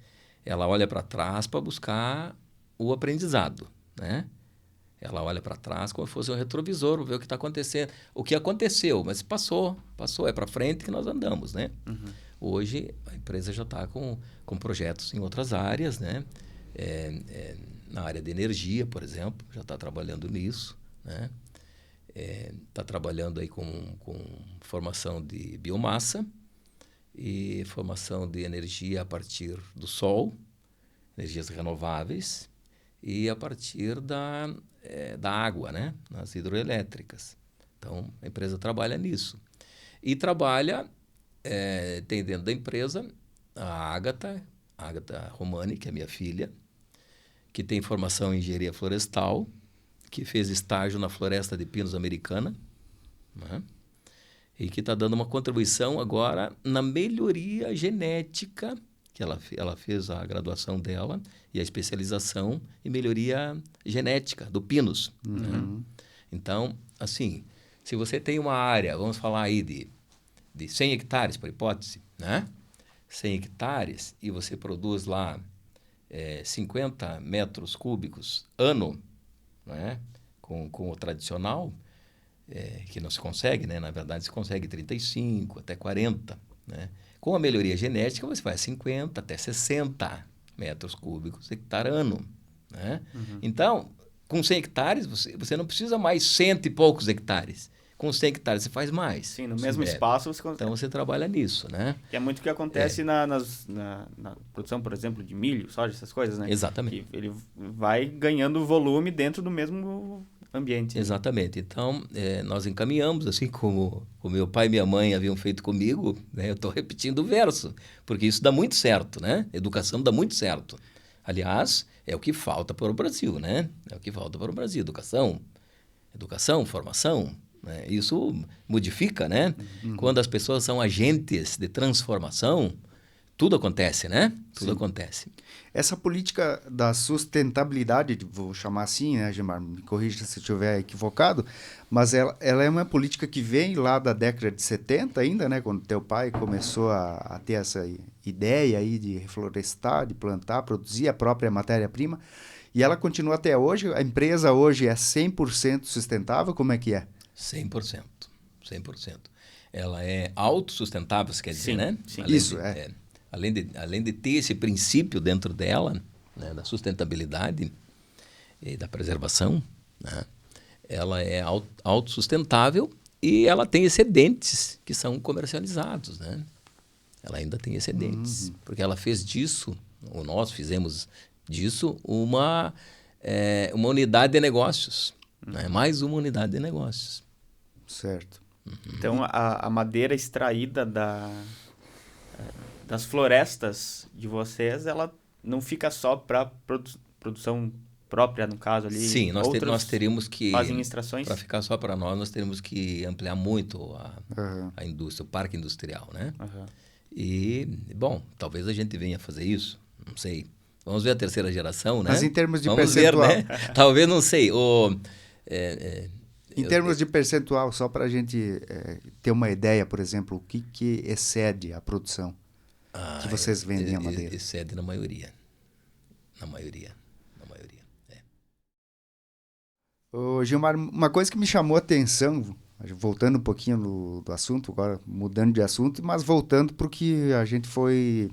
Ela olha para trás para buscar o aprendizado, né? Ela olha para trás como se fosse um retrovisor, ver o que está acontecendo, o que aconteceu, mas passou, é para frente que nós andamos, né? Hoje a empresa já está com projetos em outras áreas, né? Na área de energia, por exemplo, já está trabalhando nisso, né? Está trabalhando aí com formação de biomassa e formação de energia a partir do sol, energias renováveis, e a partir da água, né? Nas hidroelétricas. Então, a empresa trabalha nisso. E trabalha, tem dentro da empresa a Ágata Romani, que é minha filha, que tem formação em engenharia florestal, que fez estágio na Floresta de Pinos Americana, né? E que está dando uma contribuição agora na melhoria genética, que ela fez a graduação dela e a especialização em melhoria genética do Pinos. Né? Então, assim, se você tem uma área, vamos falar aí de 100 hectares, por hipótese, né? 100 hectares, e você produz lá 50 metros cúbicos ano, né? Com o tradicional, que não se consegue, né? Na verdade, se consegue 35 até 40, né? Com a melhoria genética, você vai a 50 até 60 metros cúbicos hectare ano, né? Então, com 100 hectares, você não precisa mais 100 e poucos hectares. Com 100 hectares, você faz mais. Sim, no mesmo espaço você consegue. Então, você trabalha nisso, né? Que é muito o que acontece na produção, por exemplo, de milho, soja, essas coisas, né? Exatamente. Que ele vai ganhando volume dentro do mesmo ambiente. Exatamente. Então, nós encaminhamos, assim como o meu pai e minha mãe haviam feito comigo, né? Eu estou repetindo o verso, porque isso dá muito certo, né? Educação dá muito certo. Aliás, é o que falta para o Brasil, né? É o que falta para o Brasil. Educação, formação, né? Isso modifica, né? Quando as pessoas são agentes de transformação, tudo acontece, né? Tudo acontece. Essa política da sustentabilidade, vou chamar assim, né, Gilmar? Me corrija se eu estiver equivocado, mas ela é uma política que vem lá da década de 70 ainda, né? Quando teu pai começou a ter essa ideia aí de reflorestar, de plantar, produzir a própria matéria-prima. E ela continua até hoje. A empresa hoje é 100% sustentável? Como é que é? 100%. Ela é autossustentável, quer dizer, né? Sim. Isso, Além de ter esse princípio dentro dela, né, da sustentabilidade e da preservação, né, ela é autossustentável e ela tem excedentes que são comercializados, né? Ela ainda tem excedentes, porque ela fez disso, ou nós fizemos disso, uma unidade de negócios, né? Mais uma unidade de negócios. Certo. Então, a madeira extraída das florestas de vocês, ela não fica só para produção própria, no caso ali? Sim, nós teríamos que... Fazem extrações? Para ficar só para nós teríamos que ampliar muito a indústria, o parque industrial, né? E, bom, talvez a gente venha fazer isso, não sei. Vamos ver a terceira geração, né? Mas em termos de Vamos percentual... ver, né? Talvez, não sei. Em termos de percentual, só para a gente ter uma ideia, por exemplo, o que excede a produção que vocês vendem a madeira? Excede na maioria. Ô, Gilmar, uma coisa que me chamou a atenção, voltando um pouquinho do assunto, agora mudando de assunto, mas voltando para o que a gente foi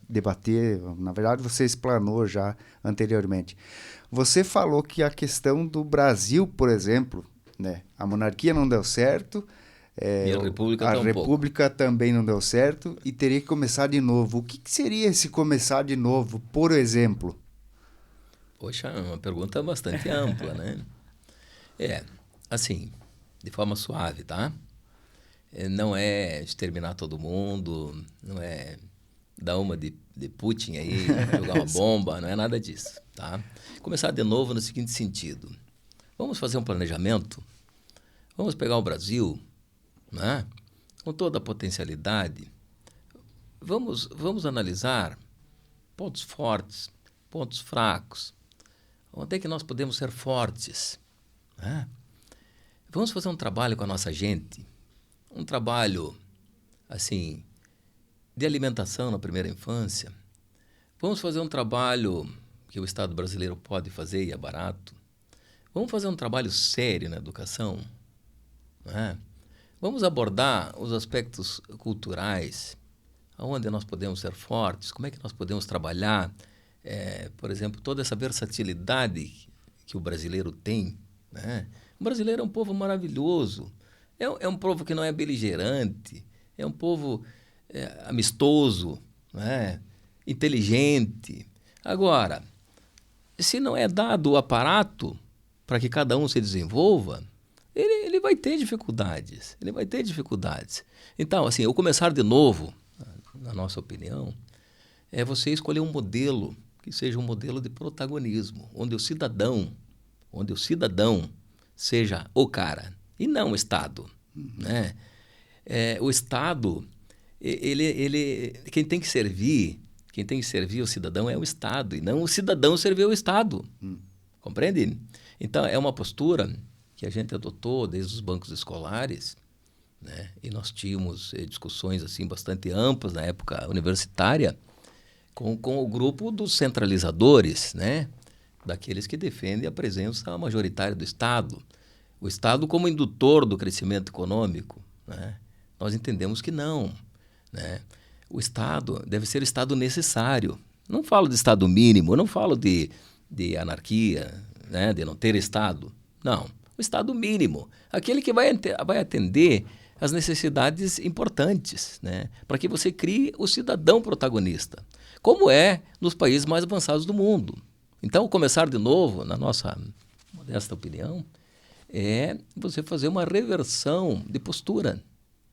debater, na verdade você explanou já anteriormente. Você falou que a questão do Brasil, por exemplo, né, a monarquia não deu certo, e a República também não deu certo e teria que começar de novo. O que seria esse começar de novo, por exemplo? Poxa, é uma pergunta bastante ampla, né? Assim, de forma suave, tá? Não é exterminar todo mundo, não é dar uma de Putin aí, jogar uma bomba, não é nada disso, tá? Começar de novo no seguinte sentido. Vamos fazer um planejamento, vamos pegar o Brasil, né? Com toda a potencialidade, vamos analisar pontos fortes, pontos fracos. Onde é que nós podemos ser fortes? Né? Vamos fazer um trabalho com a nossa gente, um trabalho, assim, de alimentação na primeira infância. Vamos fazer um trabalho que o Estado brasileiro pode fazer e é barato. Vamos fazer um trabalho sério na educação. Né? Vamos abordar os aspectos culturais, aonde nós podemos ser fortes, como é que nós podemos trabalhar, por exemplo, toda essa versatilidade que o brasileiro tem. Né? O brasileiro é um povo maravilhoso, é um povo que não é beligerante, é um povo amistoso, né? Inteligente. Agora, se não é dado o aparato para que cada um se desenvolva, ele vai ter dificuldades. Ele vai ter dificuldades. Então, assim, o começar de novo, na nossa opinião, é você escolher um modelo que seja um modelo de protagonismo, onde o cidadão seja o cara, e não o Estado. Né? O Estado, quem tem que servir o cidadão é o Estado, e não o cidadão servir o Estado. Compreende? Então, é uma postura que a gente adotou desde os bancos escolares, né? E nós tínhamos discussões assim, bastante amplas na época universitária com o grupo dos centralizadores, né? Daqueles que defendem a presença majoritária do Estado. O Estado como indutor do crescimento econômico. Né? Nós entendemos que não. Né? O Estado deve ser o Estado necessário. Não falo de Estado mínimo, não falo de anarquia, né? De não ter Estado. Não. O Estado mínimo. Aquele que vai atender as necessidades importantes, né? Para que você crie o cidadão protagonista, como é nos países mais avançados do mundo. Então, começar de novo, na nossa modesta opinião, é você fazer uma reversão de postura,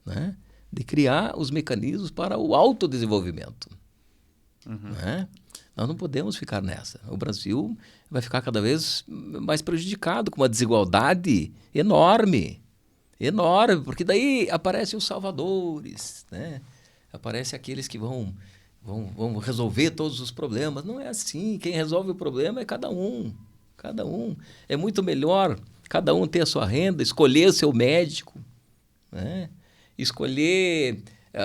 né? De criar os mecanismos para o autodesenvolvimento. Né? Nós não podemos ficar nessa. O Brasil vai ficar cada vez mais prejudicado, com uma desigualdade enorme, porque daí aparecem os salvadores, né? Aparecem aqueles que vão resolver todos os problemas. Não é assim. Quem resolve o problema é cada um. Cada um. É muito melhor cada um ter a sua renda, escolher o seu médico, né? Escolher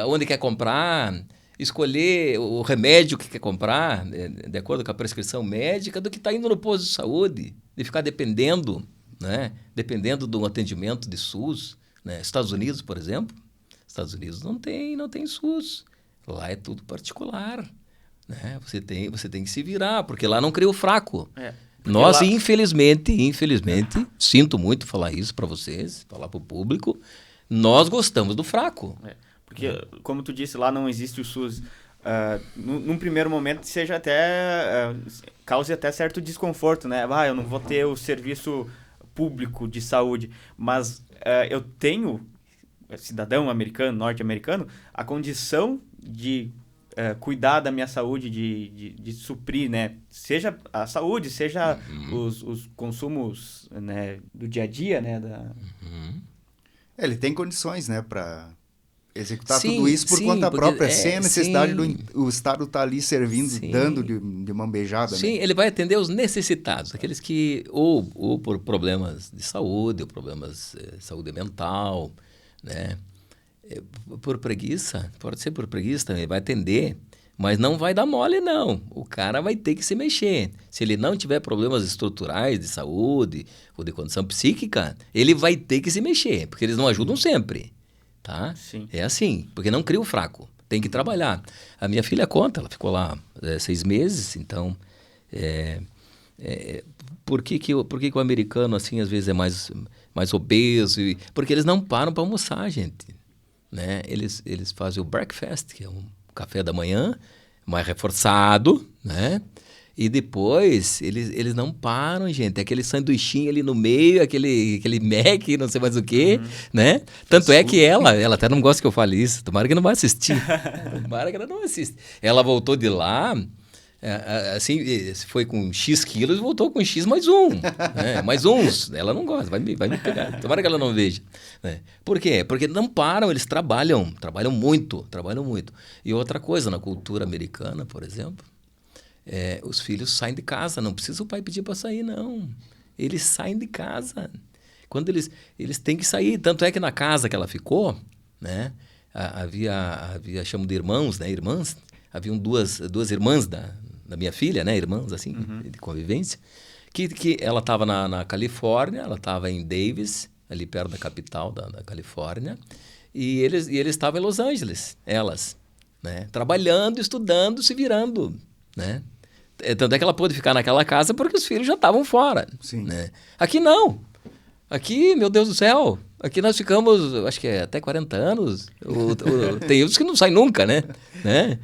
onde quer comprar, escolher o remédio que quer comprar, de acordo com a prescrição médica, do que está indo no posto de saúde, de ficar dependendo, né? Dependendo de um atendimento de SUS. Né? Estados Unidos, por exemplo, Estados Unidos não tem SUS. Lá é tudo particular. Né? Você tem que se virar, porque lá não cria o fraco. Nós, lá... infelizmente, sinto muito falar isso para vocês, falar para o público, nós gostamos do fraco. Porque, como tu disse, lá não existe o SUS. Num primeiro momento, seja até cause até certo desconforto, né? Eu não vou ter o serviço público de saúde, mas eu tenho, cidadão americano, norte-americano, a condição de cuidar da minha saúde, de suprir, né? Seja a saúde, seja os consumos, né, do dia a dia, né? Ele tem condições, né, para executar tudo isso por conta própria, sem a necessidade do Estado estar ali servindo, dando de mão beijada. Sim, né? Ele vai atender os necessitados, aqueles que ou por problemas de saúde, ou problemas de saúde mental, né? Por preguiça, pode ser por preguiça também, vai atender, mas não vai dar mole, não. O cara vai ter que se mexer. Se ele não tiver problemas estruturais de saúde ou de condição psíquica, ele vai ter que se mexer, porque eles não ajudam sempre. Tá? Sim. É assim, porque não cria o fraco, tem que trabalhar. A minha filha conta, ela ficou lá 6 meses, então por que o americano assim às vezes é mais obeso? Porque eles não param para almoçar, gente. Né? Eles fazem o breakfast, que é um café da manhã, mais reforçado, né? E depois, eles não param, gente. Aquele sanduichinho ali no meio, aquele Mac, não sei mais o quê, né? Tanto é que ela até não gosta que eu fale isso. Tomara que não vai assistir. Tomara que ela não assista. Ela voltou de lá, assim, foi com X quilos e voltou com X mais um. Né? Mais uns. Ela não gosta, vai me pegar. Tomara que ela não veja. Né? Por quê? Porque não param, eles trabalham muito. E outra coisa, na cultura americana, por exemplo, os filhos saem de casa, não precisa o pai pedir para sair, não. Eles saem de casa. Quando eles têm que sair, tanto é que na casa que ela ficou, né, havia chamo de irmãos, né, irmãs, haviam duas irmãs da minha filha, né, irmãs assim, de convivência, que ela estava na Califórnia, ela estava em Davis, ali perto da capital da Califórnia, e eles estavam em Los Angeles, elas, né, trabalhando, estudando, se virando, né. Tanto é que ela pôde ficar naquela casa porque os filhos já estavam fora. Sim. Né? Aqui não. Aqui, meu Deus do céu, aqui nós ficamos, acho que até 40 anos. Tem outros que não saem nunca, né?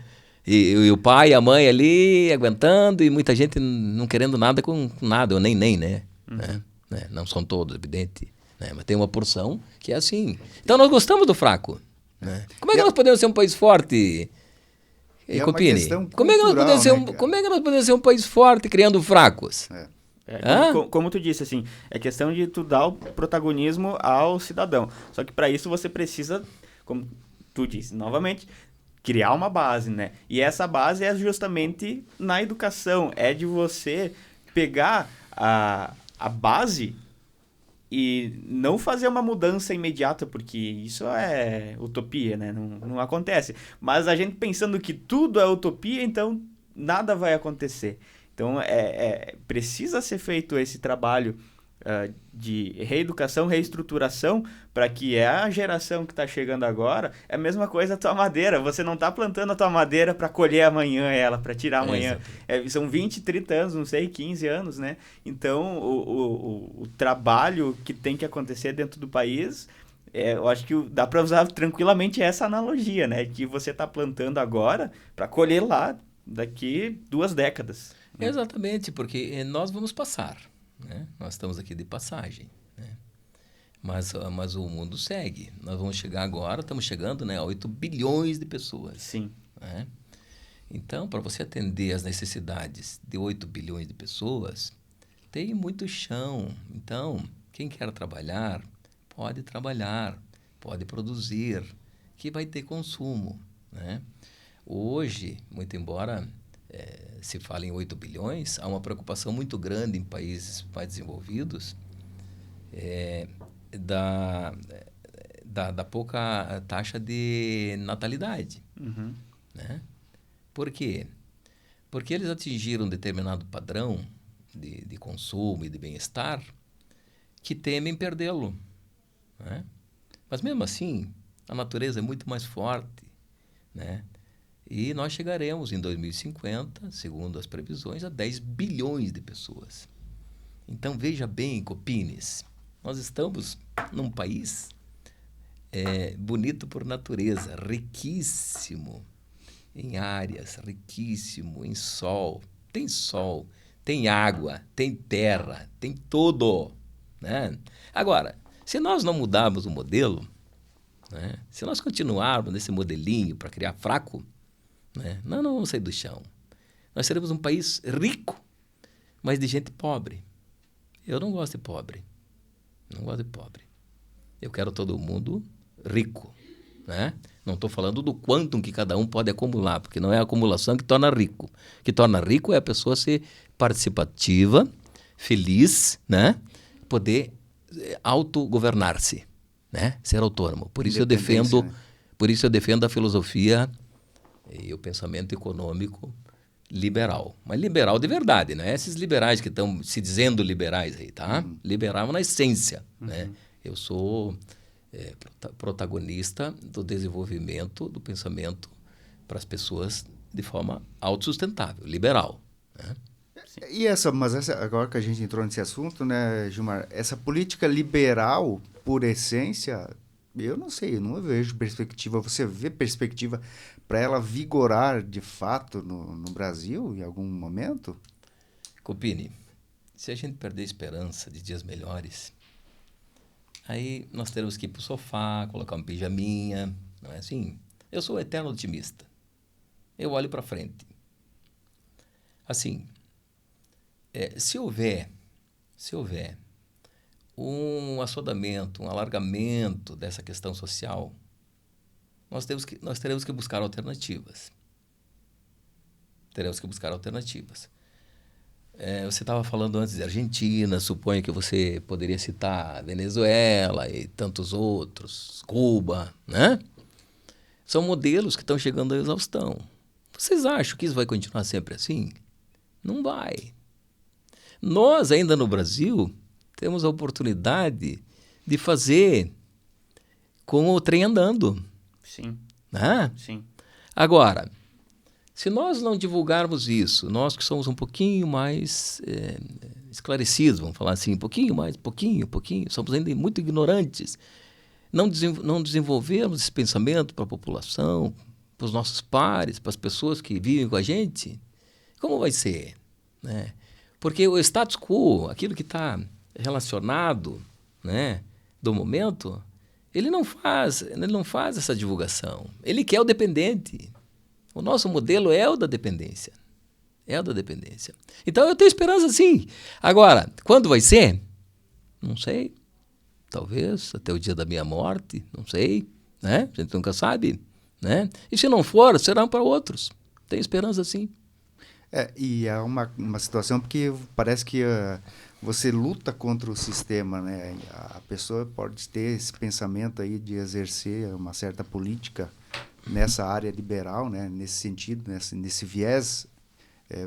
E o pai e a mãe ali aguentando e muita gente não querendo nada com nada, ou nem, né? Não são todos, evidente. Né? Mas tem uma porção que é assim. Então nós gostamos do fraco. Né? Como é que nós podemos ser um país forte? É uma Copini, questão como é que nós podemos ser um país forte criando fracos? Como tu disse, assim, é questão de tu dar o protagonismo ao cidadão. Só que para isso você precisa, como tu disse, novamente, criar uma base, né? E essa base é justamente na educação. É de você pegar a base e não fazer uma mudança imediata, porque isso é utopia, né? Não acontece. Mas a gente pensando que tudo é utopia, então nada vai acontecer. Então, precisa ser feito esse trabalho de reeducação, reestruturação, para que a geração que está chegando agora, é a mesma coisa a tua madeira. Você não está plantando a tua madeira para colher amanhã ela, para tirar amanhã. São 20, 30 anos, não sei, 15 anos, né? Então, o trabalho que tem que acontecer dentro do país, eu acho que dá para usar tranquilamente essa analogia, né? Que você está plantando agora para colher lá daqui 2 décadas. Exatamente, porque nós vamos passar, né? Nós estamos aqui de passagem, né? Mas o mundo segue. Nós vamos chegar agora, estamos chegando, né, a 8 bilhões de pessoas. Sim. Né? Então, para você atender às necessidades de 8 bilhões de pessoas, tem muito chão. Então, quem quer trabalhar, pode produzir, que vai ter consumo. Né? Hoje, muito embora se fala em 8 bilhões, há uma preocupação muito grande em países mais desenvolvidos da pouca taxa de natalidade. Né? Por quê? Porque eles atingiram um determinado padrão de consumo e de bem-estar que temem perdê-lo. Né? Mas mesmo assim, a natureza é muito mais forte. Né? E nós chegaremos em 2050, segundo as previsões, a 10 bilhões de pessoas. Então, veja bem, Copines, nós estamos num país bonito por natureza, riquíssimo em áreas, riquíssimo em sol, tem água, tem terra, tem tudo. Né? Agora, se nós não mudarmos o modelo, né, se nós continuarmos nesse modelinho para criar fraco, né, não vamos sair do chão. Nós seremos um país rico, mas de gente pobre. Eu não gosto de pobre. Eu quero todo mundo rico. Né? Não estou falando do quantum que cada um pode acumular, porque não é a acumulação que torna rico. O que torna rico é a pessoa ser participativa, feliz, né? Poder autogovernar-se, né? Ser autônomo. Por isso eu defendo a filosofia e o pensamento econômico liberal. Mas liberal de verdade, não é esses liberais que estão se dizendo liberais aí, tá? Liberal na essência, né? Eu sou protagonista do desenvolvimento do pensamento para as pessoas de forma autossustentável, liberal. Né? Agora que a gente entrou nesse assunto, né, Gilmar, essa política liberal, por essência, eu não sei, eu não vejo perspectiva. Você vê perspectiva para ela vigorar de fato no Brasil em algum momento? Copini, se a gente perder a esperança de dias melhores, aí nós teremos que ir para o sofá, colocar um pijaminha, não é assim? Eu sou um eterno otimista. Eu olho para frente. Assim, se houver um assodamento, um alargamento dessa questão social, nós teremos que buscar alternativas. teremos que buscar alternativas. Você estava falando antes de Argentina, suponho que você poderia citar Venezuela e tantos outros, Cuba, né? São modelos que estão chegando à exaustão. Vocês acham que isso vai continuar sempre assim? Não vai. Nós, ainda no Brasil, temos a oportunidade de fazer com o trem andando. Sim. Né? Sim. Agora, se nós não divulgarmos isso, nós que somos um pouquinho mais esclarecidos, vamos falar assim, pouquinho, somos ainda muito ignorantes, não desenvolvermos esse pensamento para a população, para os nossos pares, para as pessoas que vivem com a gente, como vai ser? Né? Porque o status quo, aquilo que está relacionado, né, do momento, ele não faz essa divulgação. Ele quer o dependente. O nosso modelo é o da dependência. É o da dependência. Então, eu tenho esperança, sim. Agora, quando vai ser? Não sei. Talvez até o dia da minha morte. Não sei. Né? A gente nunca sabe. Né? E se não for, serão para outros. Tenho esperança, sim. E é uma situação porque parece que você luta contra o sistema, né? A pessoa pode ter esse pensamento aí de exercer uma certa política nessa área liberal, né? Nesse sentido, nesse viés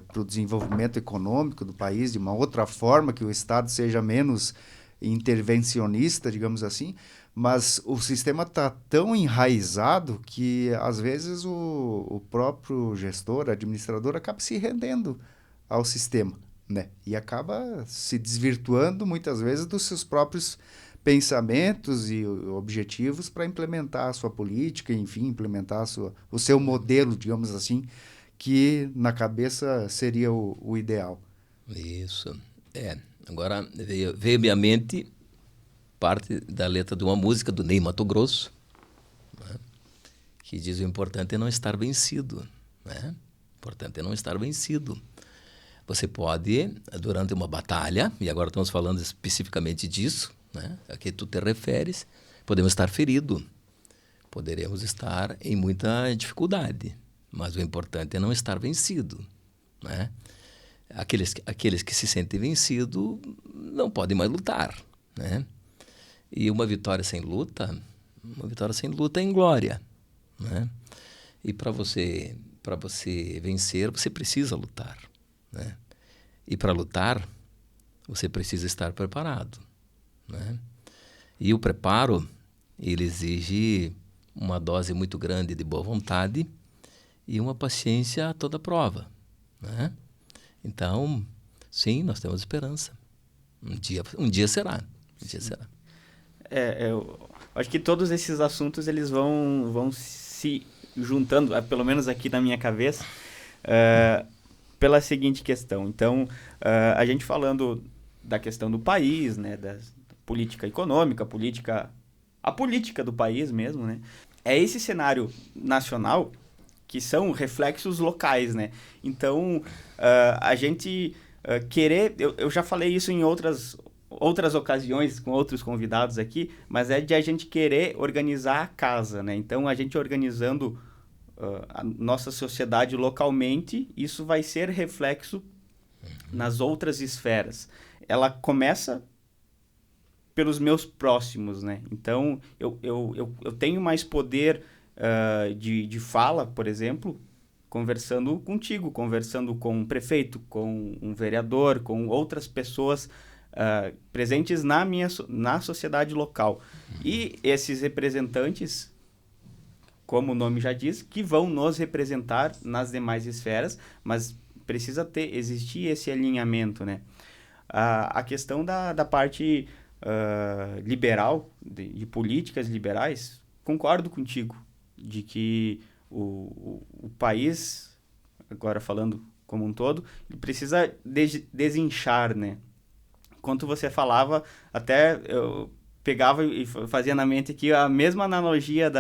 para o desenvolvimento econômico do país, de uma outra forma, que o Estado seja menos intervencionista, digamos assim, mas o sistema está tão enraizado que, às vezes, o próprio gestor, administrador, acaba se rendendo ao sistema, né? E acaba se desvirtuando, muitas vezes, dos seus próprios pensamentos e objetivos para implementar a sua política, enfim, implementar o seu modelo, digamos assim, que na cabeça seria o ideal. Isso. Agora veio à minha mente parte da letra de uma música do Ney Matogrosso, né, que diz: o importante é não estar vencido. Né? O importante é não estar vencido. Você pode, durante uma batalha, e agora estamos falando especificamente disso, né, a que tu te referes, podemos estar feridos, poderemos estar em muita dificuldade, mas o importante é não estar vencido. Né? Aqueles que se sentem vencidos não podem mais lutar. Né? E uma vitória sem luta é inglória. Né? E para você vencer, você precisa lutar. Né? E para lutar, você precisa estar preparado. Né? E o preparo, ele exige uma dose muito grande de boa vontade e uma paciência a toda prova. Né? Então, sim, nós temos esperança. Um dia será. Eu acho que todos esses assuntos eles vão se juntando, pelo menos aqui na minha cabeça, pela seguinte questão. Então, a gente falando da questão do país, né, da política econômica, a política do país mesmo, né? É esse cenário nacional que são reflexos locais, né? Então, a gente querer... Eu já falei isso em outras ocasiões com outros convidados aqui, mas é de a gente querer organizar a casa, né? Então, a gente organizando a nossa sociedade localmente, isso vai ser reflexo nas outras esferas. Ela começa pelos meus próximos, né? Então, eu tenho mais poder de fala, por exemplo, conversando contigo, conversando com um prefeito, com um vereador, com outras pessoas presentes na sociedade local. E esses representantes, como o nome já diz, que vão nos representar nas demais esferas, mas precisa existir esse alinhamento, né? A questão da parte liberal, de políticas liberais, concordo contigo, de que o país, agora falando como um todo, ele precisa desinchar, né? Enquanto você falava, até eu pegava e fazia na mente aqui a mesma analogia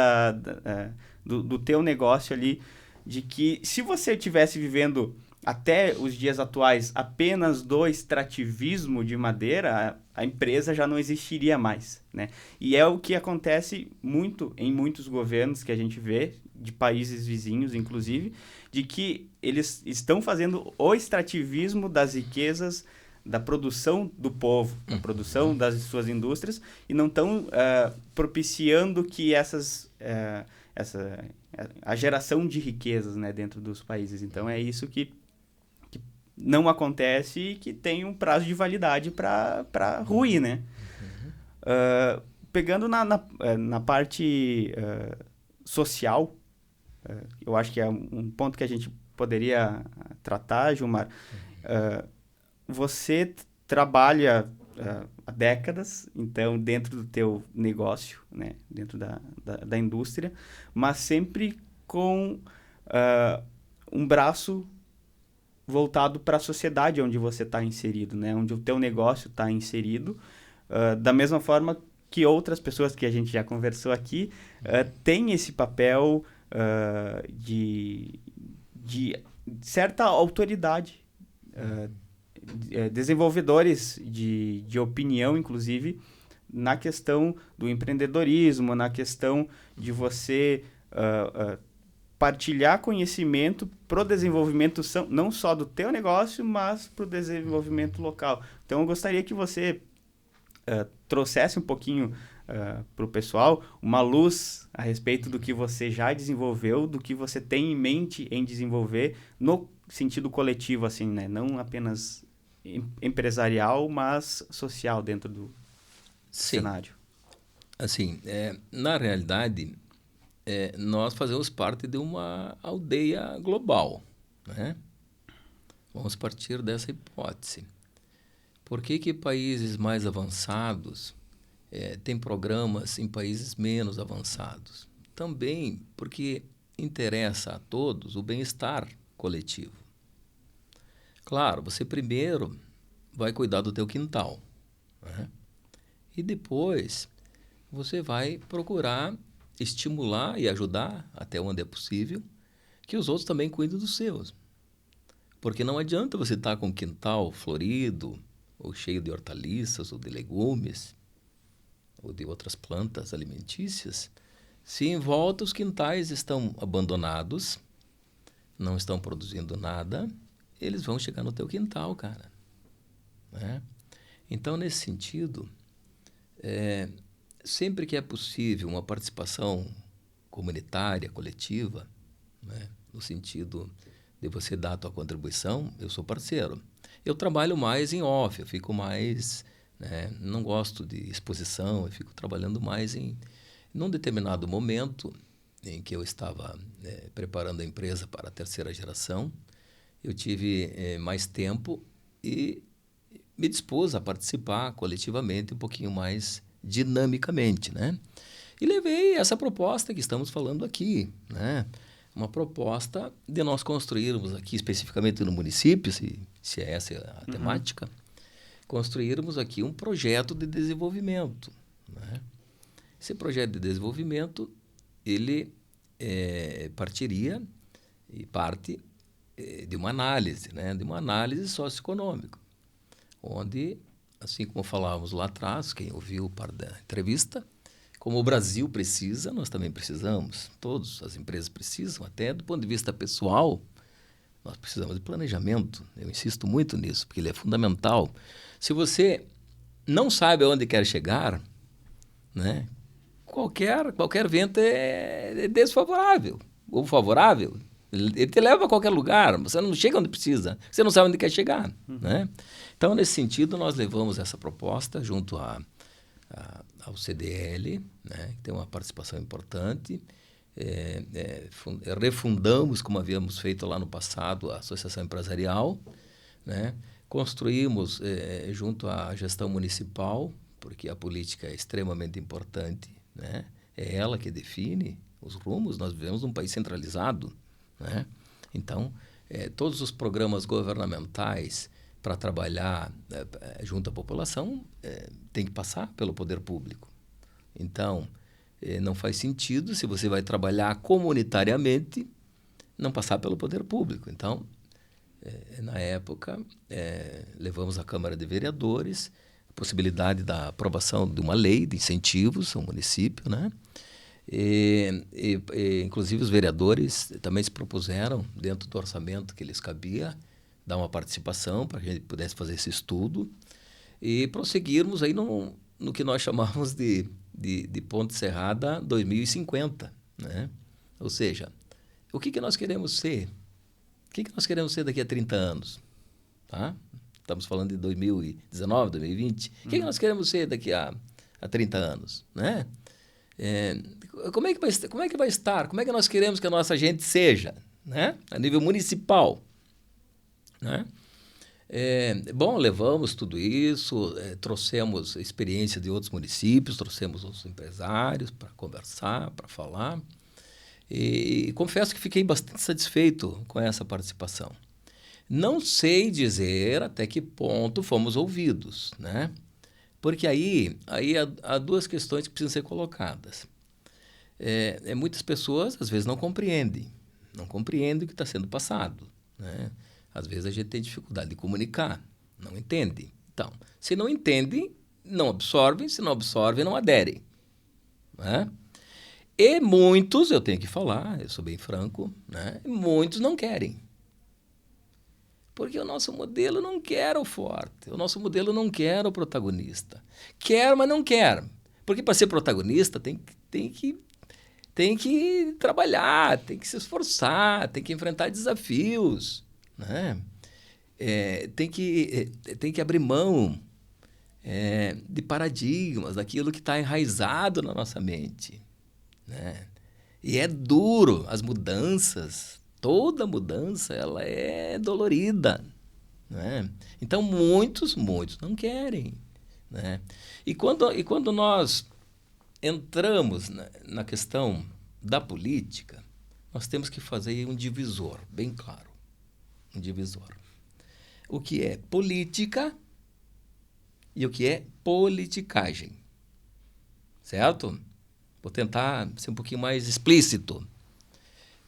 do teu negócio ali, de que se você estivesse vivendo até os dias atuais apenas do extrativismo de madeira, a empresa já não existiria mais, né? E é o que acontece muito em muitos governos que a gente vê, de países vizinhos, inclusive, de que eles estão fazendo o extrativismo das riquezas da produção do povo, da produção das suas indústrias, e não estão propiciando que a geração de riquezas, né, dentro dos países. Então, é isso que não acontece e que tem um prazo de validade para ruir, né? Pegando na parte social, eu acho que é um ponto que a gente poderia tratar, Gilmar. Você trabalha há décadas, então, dentro do teu negócio, né? Dentro da indústria, mas sempre com um braço voltado para a sociedade onde você está inserido, né? Onde o teu negócio está inserido, da mesma forma que outras pessoas que a gente já conversou aqui têm esse papel de certa autoridade, desenvolvedores de opinião, inclusive, na questão do empreendedorismo, na questão de você partilhar conhecimento para o desenvolvimento não só do teu negócio, mas para o desenvolvimento local. Então, eu gostaria que você trouxesse um pouquinho para o pessoal uma luz a respeito do que você já desenvolveu, do que você tem em mente em desenvolver no sentido coletivo, assim, né? Não apenas empresarial, mas social dentro do cenário. Assim, na realidade, nós fazemos parte de uma aldeia global, né? Vamos partir dessa hipótese. Por que países mais avançados têm programas em países menos avançados? Também porque interessa a todos o bem-estar coletivo. Claro, você primeiro vai cuidar do teu quintal, né? E depois você vai procurar estimular e ajudar, até onde é possível, que os outros também cuidem dos seus. Porque não adianta você estar com um quintal florido, ou cheio de hortaliças, ou de legumes, ou de outras plantas alimentícias, se em volta os quintais estão abandonados, não estão produzindo nada, eles vão chegar no teu quintal, cara, né? Então, nesse sentido, sempre que é possível uma participação comunitária, coletiva, né, no sentido de você dar a tua contribuição, eu sou parceiro. Eu trabalho mais em off, eu fico mais, né, não gosto de exposição, eu fico trabalhando mais num determinado momento em que eu estava preparando a empresa para a terceira geração, eu tive mais tempo e me dispus a participar coletivamente um pouquinho mais dinamicamente, né? E levei essa proposta que estamos falando aqui, né? Uma proposta de nós construirmos aqui, especificamente no município, se essa é a temática, construirmos aqui um projeto de desenvolvimento, né? Esse projeto de desenvolvimento, ele partiria e parte de uma análise, né? De uma análise socioeconômica, onde, assim como falávamos lá atrás, quem ouviu parte da entrevista, como o Brasil precisa, nós também precisamos, todas as empresas precisam, até do ponto de vista pessoal, nós precisamos de planejamento. Eu insisto muito nisso, porque ele é fundamental. Se você não sabe aonde quer chegar, né, qualquer vento é desfavorável ou favorável. Ele te leva a qualquer lugar, você não chega onde precisa, você não sabe onde quer chegar, né? Então, nesse sentido, nós levamos essa proposta junto ao CDL, né, que tem uma participação importante, refundamos, como havíamos feito lá no passado, a Associação Empresarial, né, construímos junto à gestão municipal, porque a política é extremamente importante, né, é ela que define os rumos, nós vivemos num país centralizado, né? Então, todos os programas governamentais para trabalhar junto à população tem que passar pelo poder público. Então, não faz sentido, se você vai trabalhar comunitariamente, não passar pelo poder público. Então, Na época, levamos à Câmara de Vereadores a possibilidade da aprovação de uma lei de incentivos ao município, né? Inclusive, os vereadores também se propuseram, dentro do orçamento que lhes cabia, dar uma participação para que a gente pudesse fazer esse estudo e prosseguirmos aí no que nós chamamos de Ponte Serrada 2050, né? Ou seja, o que nós queremos ser? O que nós queremos ser daqui a 30 anos? Tá? Estamos falando de 2019, 2020. O que nós queremos ser daqui a 30 anos? Né? Como é que vai estar? Como é que nós queremos que a nossa gente seja? Né? A nível municipal. Né? Bom, levamos tudo isso, trouxemos experiência de outros municípios, trouxemos outros empresários para conversar, para falar. E confesso que fiquei bastante satisfeito com essa participação. Não sei dizer até que ponto fomos ouvidos, né? Porque aí há duas questões que precisam ser colocadas. Muitas pessoas, às vezes, não compreendem o que está sendo passado, né? Às vezes a gente tem dificuldade de comunicar, não entende. Então, se não entendem, não absorvem, se não absorvem, não aderem, né? E muitos, eu tenho que falar, eu sou bem franco, né? Muitos não querem. Porque o nosso modelo não quer o forte, o nosso modelo não quer o protagonista. Quer, mas não quer. Porque para ser protagonista tem que trabalhar, tem que se esforçar, tem que enfrentar desafios, né? Tem que abrir mão de paradigmas, daquilo que está enraizado na nossa mente. Né? E é duro, as mudanças, toda mudança ela é dolorida, né? Então muitos não querem, né? E quando nós entramos na questão da política, nós temos que fazer um divisor bem claro, um divisor. O que é política e o que é politicagem, certo? Vou tentar ser um pouquinho mais explícito.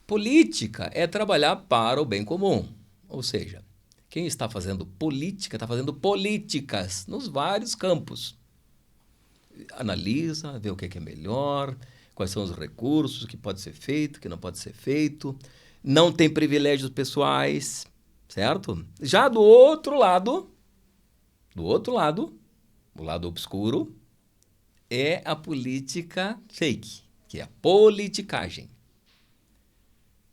Política é trabalhar para o bem comum. Ou seja, quem está fazendo política está fazendo políticas nos vários campos. Analisa, vê o que é melhor, quais são os recursos, o que pode ser feito, o que não pode ser feito. Não tem privilégios pessoais, certo? Já do outro lado, o lado obscuro, é a política fake, que é a politicagem.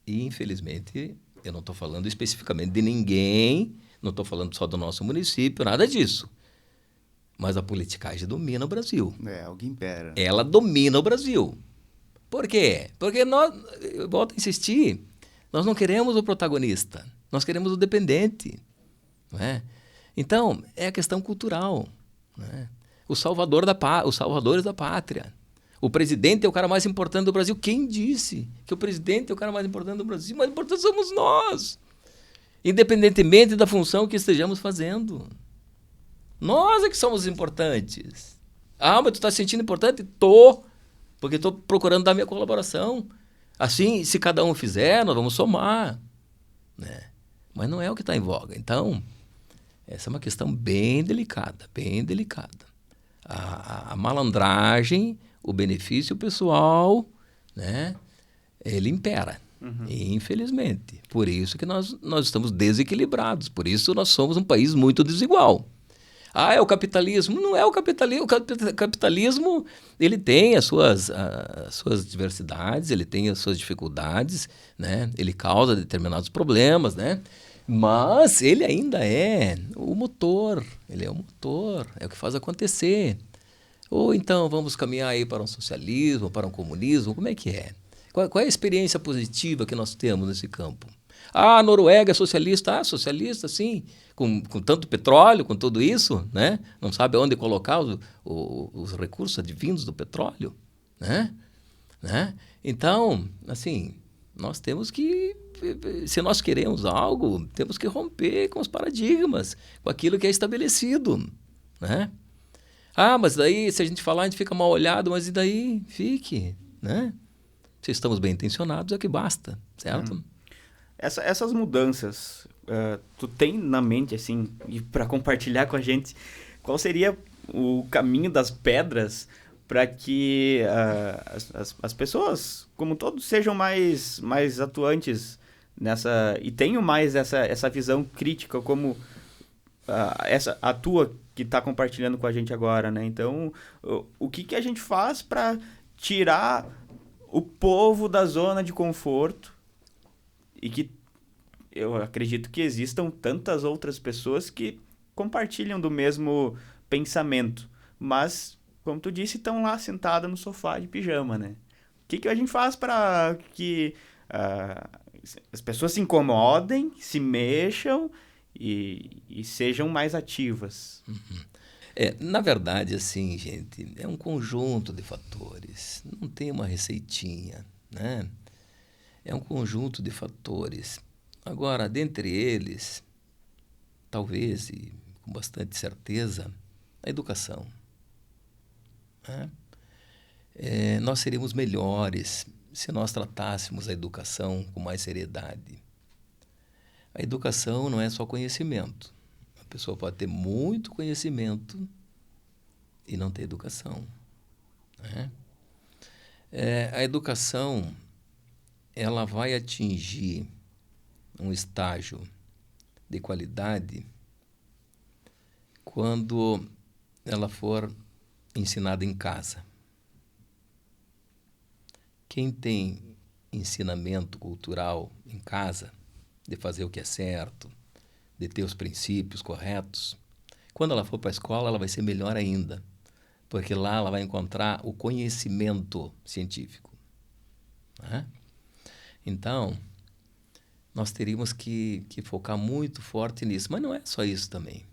E, infelizmente, eu não estou falando especificamente de ninguém, não estou falando só do nosso município, nada disso. Mas a politicagem domina o Brasil. Algo impera. Ela domina o Brasil. Por quê? Porque eu volto a insistir, nós não queremos o protagonista, nós queremos o dependente. Não é? Então, é a questão cultural, não é? Os salvadores da pátria. O presidente é o cara mais importante do Brasil. Quem disse que o presidente é o cara mais importante do Brasil? O mais importante somos nós. Independentemente da função que estejamos fazendo. Nós é que somos importantes. Ah, mas tu está se sentindo importante? Tô. Porque estou procurando dar minha colaboração. Assim, se cada um fizer, nós vamos somar. Né? Mas não é o que está em voga. Então, essa é uma questão bem delicada, bem delicada. A malandragem, o benefício pessoal, né, ele impera, infelizmente. Por isso que nós estamos desequilibrados, por isso nós somos um país muito desigual. Ah, é o capitalismo? Não é o capitalismo. O capitalismo ele tem as suas diversidades, ele tem as suas dificuldades, né? Ele causa determinados problemas, né? Mas ele ainda é o motor, é o que faz acontecer. Ou então vamos caminhar aí para um socialismo, para um comunismo, como é que é? Qual é a experiência positiva que nós temos nesse campo? Ah, a Noruega é socialista. Ah, socialista, sim, com tanto petróleo, com tudo isso, né? Não sabe onde colocar os recursos advindos do petróleo, né? Então, assim, nós temos que, se nós queremos algo, temos que romper com os paradigmas, com aquilo que é estabelecido, né? Ah, mas daí, se a gente falar, a gente fica mal olhado, mas e daí? Fique, né? Se estamos bem intencionados, é que basta, certo? Essas mudanças, tu tem na mente, assim, e para compartilhar com a gente, qual seria o caminho das pedras para que as pessoas, como todos, sejam mais atuantes nessa e tenham mais essa visão crítica como a tua que está compartilhando com a gente agora, né? Então, o que a gente faz para tirar o povo da zona de conforto e que eu acredito que existam tantas outras pessoas que compartilham do mesmo pensamento, mas, como tu disse, estão lá sentadas no sofá de pijama, né? O que a gente faz para que as pessoas se incomodem, se mexam e sejam mais ativas? Na verdade, assim, gente, é um conjunto de fatores. Não tem uma receitinha, né? É um conjunto de fatores. Agora, dentre eles, talvez, e com bastante certeza, a educação. Né? Nós seríamos melhores se nós tratássemos a educação com mais seriedade. A educação não é só conhecimento. A pessoa pode ter muito conhecimento e não ter educação. Né? A educação, ela vai atingir um estágio de qualidade quando ela for ensinada em casa. Quem tem ensinamento cultural em casa, de fazer o que é certo, de ter os princípios corretos, quando ela for para a escola, ela vai ser melhor ainda, porque lá ela vai encontrar o conhecimento científico. Né? Então, nós teríamos que focar muito forte nisso. Mas não é só isso também.